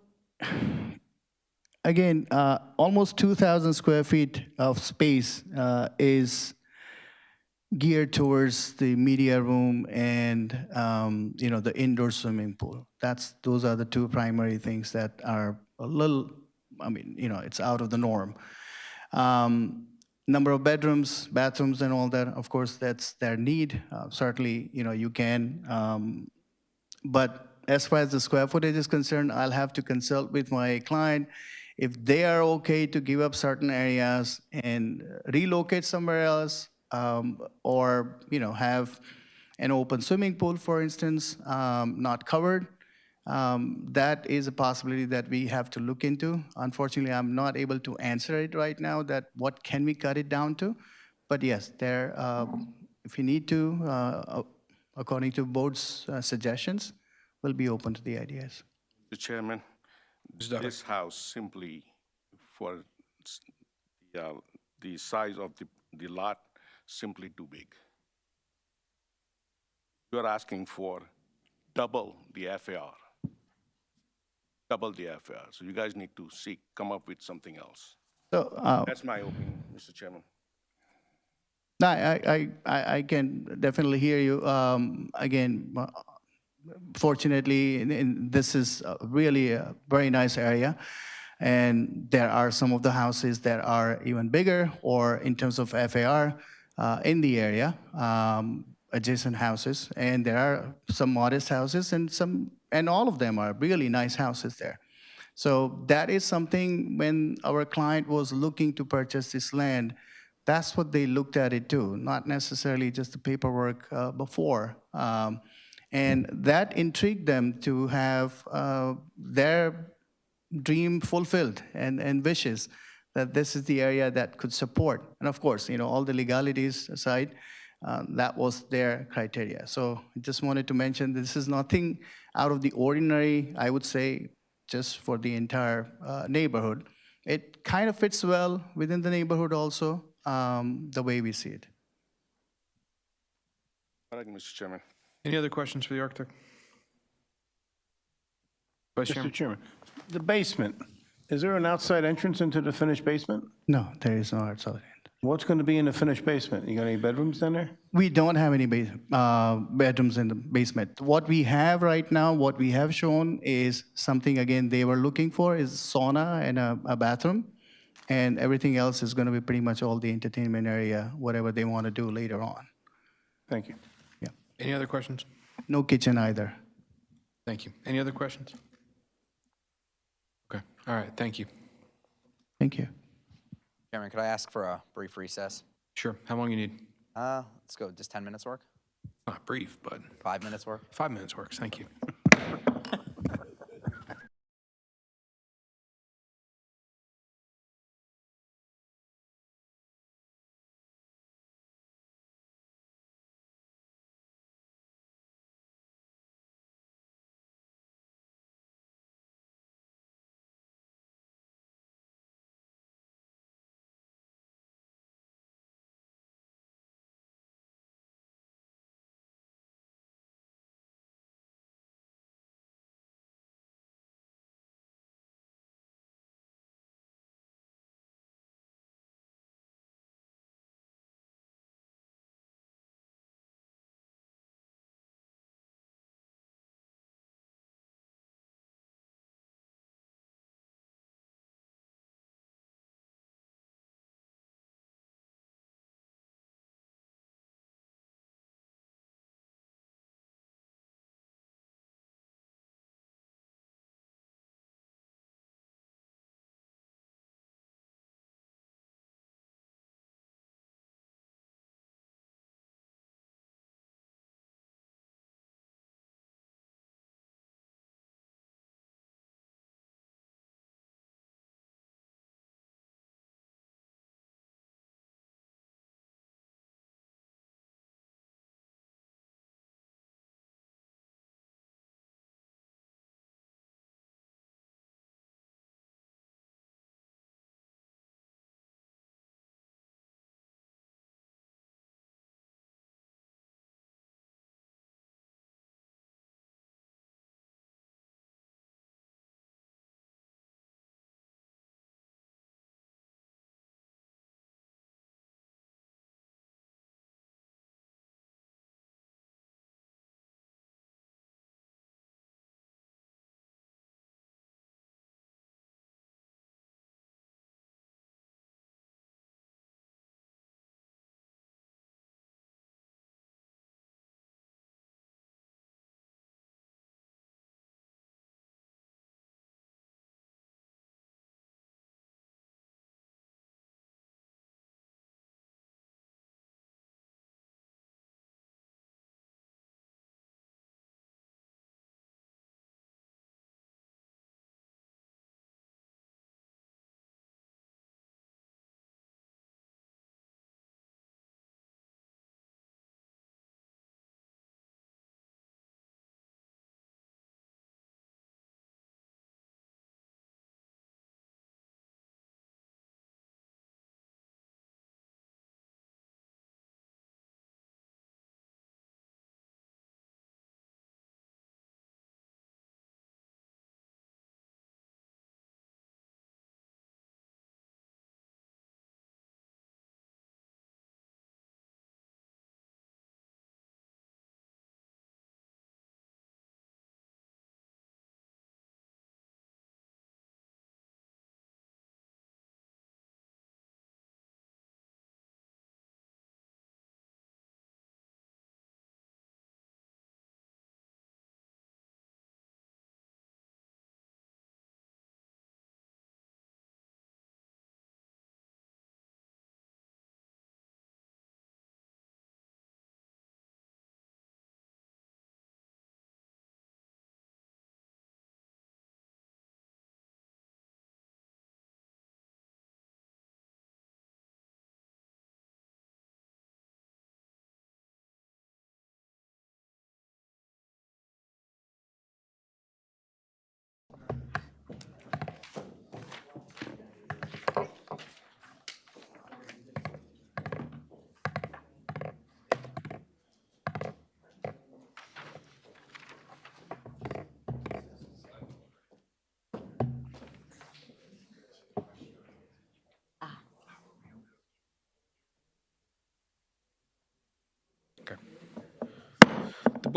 again, almost 2,000 square feet of space is geared towards the media room and the indoor swimming pool. Those are the two primary things that are a little, it's out of the norm. Number of bedrooms, bathrooms, and all that, of course, that's their need. Certainly, you can. But as far as the square footage is concerned, I'll have to consult with my client. If they are okay to give up certain areas and relocate somewhere else, or have an open swimming pool, for instance, not covered, that is a possibility that we have to look into. Unfortunately, I'm not able to answer it right now, that what can we cut it down to. But yes, if you need to, according to board's suggestions, we'll be open to the ideas. Mr. Chairman, this house simply for the size of the lot, simply too big. You're asking for double the FAR. Double the FAR. So you guys need to come up with something else. So that's my opinion, Mr. Chairman. No, I can definitely hear you. Again, fortunately, this is really a very nice area. And there are some of the houses that are even bigger, or in terms of FAR in the area, adjacent houses. And there are some modest houses, and all of them are really nice houses there. So that is something, when our client was looking to purchase this land, that's what they looked at it too, not necessarily just the paperwork before. And that intrigued them to have their dream fulfilled and wishes that this is the area that could support. And of course, all the legalities aside, that was their criteria. So I just wanted to mention this is nothing out of the ordinary, I would say, just for the entire neighborhood. It kind of fits well within the neighborhood also, the way we see it. All right, Mr. Chairman. Any other questions for the architect? Vice Chairman. Mr. Chairman, the basement, is there an outside entrance into the finished basement? No, there is no outside. What's going to be in the finished basement? You got any bedrooms down there? We don't have any bedrooms in the basement. What we have right now, what we have shown is something, again, they were looking for is sauna and a bathroom. And everything else is going to be pretty much all the entertainment area, whatever they want to do later on. Thank you. Yeah. Any other questions? No kitchen either. Thank you. Any other questions? Okay, all right, thank you. Thank you. Chairman, could I ask for a brief recess? Sure, how long you need? Let's go, does 10 minutes work? Not brief, but 5 minutes work? 5 minutes works, thank you.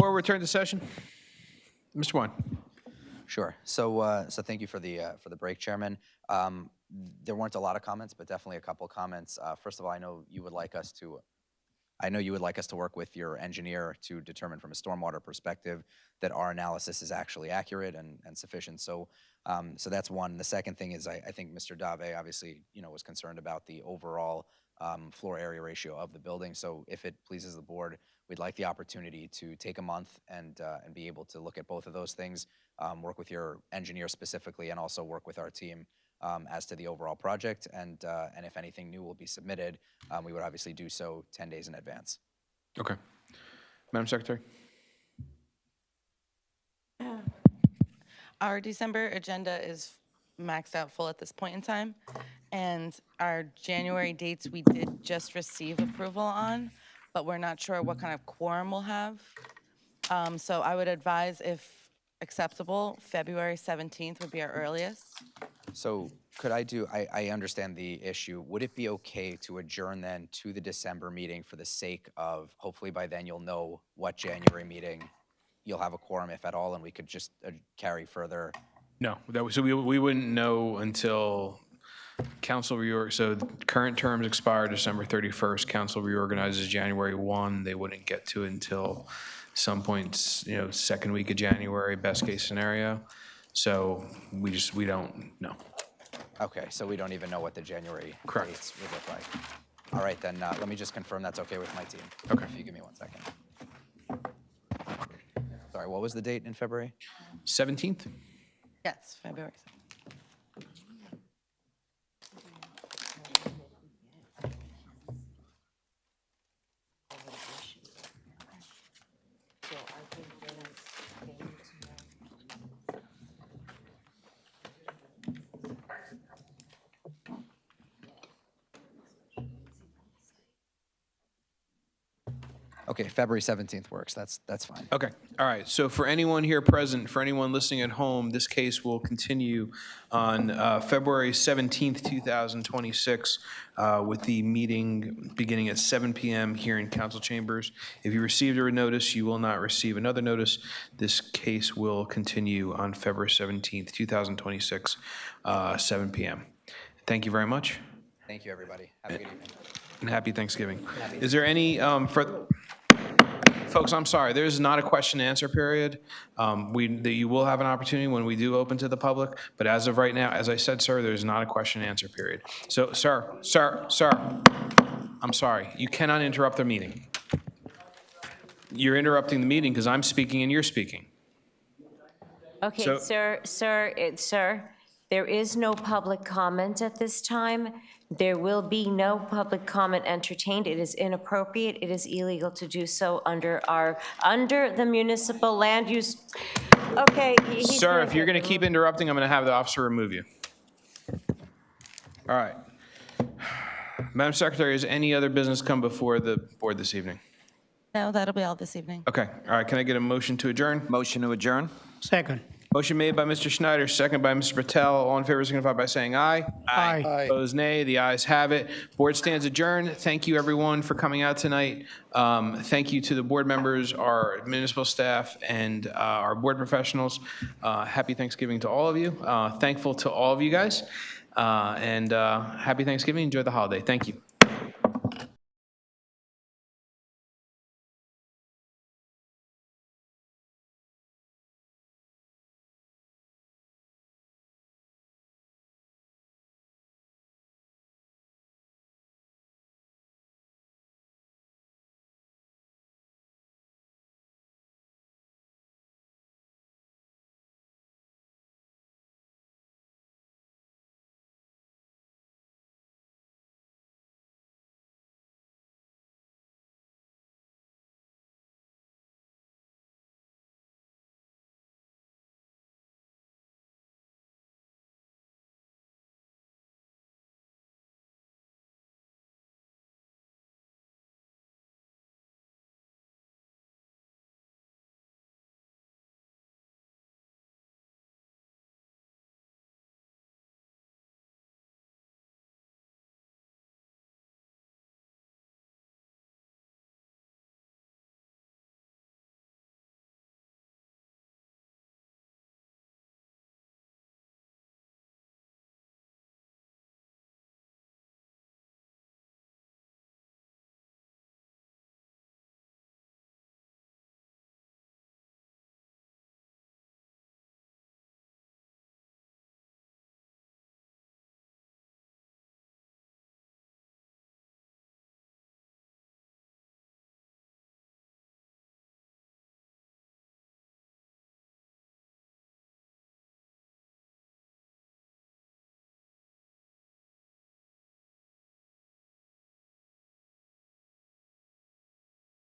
board return to session? Mr. Wine. Sure. So thank you for the break, Chairman. There weren't a lot of comments, but definitely a couple comments. First of all, I know you would like us to work with your engineer to determine from a stormwater perspective that our analysis is actually accurate and sufficient. So that's one. The second thing is I think Mr. Dave obviously was concerned about the overall floor area ratio of the building. So if it pleases the board, we'd like the opportunity to take a month and be able to look at both of those things, work with your engineer specifically, and also work with our team as to the overall project. And if anything new will be submitted, we would obviously do so 10 days in advance. Okay. Madam Secretary? Our December agenda is maxed out full at this point in time, and our January dates we did just receive approval on, but we're not sure what kind of quorum we'll have. So I would advise, if acceptable, February 17th would be our earliest. So could I understand the issue. Would it be okay to adjourn then to the December meeting for the sake of, hopefully by then you'll know what January meeting you'll have a quorum, if at all, and we could just carry further? No, so we wouldn't know until council so the current terms expire December 31st. Council reorganizes January 1. They wouldn't get to it until some point, second week of January, best case scenario. So we don't know. Okay, so we don't even know what the January Correct. dates would look like. All right, then let me just confirm that's okay with my team. Okay. If you give me 1 second. Sorry, what was the date in February? 17th? Yes, February 17th. Okay, February 17th works. That's fine. Okay, all right. So for anyone here present, for anyone listening at home, this case will continue on February 17th, 2026, with the meeting beginning at 7 p.m. here in council chambers. If you received a notice, you will not receive another notice. This case will continue on February 17th, 2026, 7 p.m. Thank you very much. Thank you, everybody. Have a good evening. And happy Thanksgiving. Is there any further? Folks, I'm sorry, there's not a question and answer period. You will have an opportunity when we do open to the public, but as of right now, as I said, sir, there's not a question and answer period. So, sir, I'm sorry, you cannot interrupt the meeting. You're interrupting the meeting because I'm speaking and you're speaking. Okay, So- sir, there is no public comment at this time. There will be no public comment entertained. It is inappropriate. It is illegal to do so under the municipal land use. Okay. Sir, if you're going to keep interrupting, I'm going to have the officer remove you. All right. Madam Secretary, has any other business come before the board this evening? No, that'll be all this evening. Okay, all right, can I get a motion to adjourn? Motion to adjourn? Second. Motion made by Mr. Schneider, second by Mr. Patel. All in favor signify by saying aye. Aye. Opposed, nay. The ayes have it. Board stands adjourned. Thank you, everyone, for coming out tonight. Thank you to the board members, our municipal staff, and our board professionals. Happy Thanksgiving to all of you. Thankful to all of you guys. And happy Thanksgiving. Enjoy the holiday. Thank you.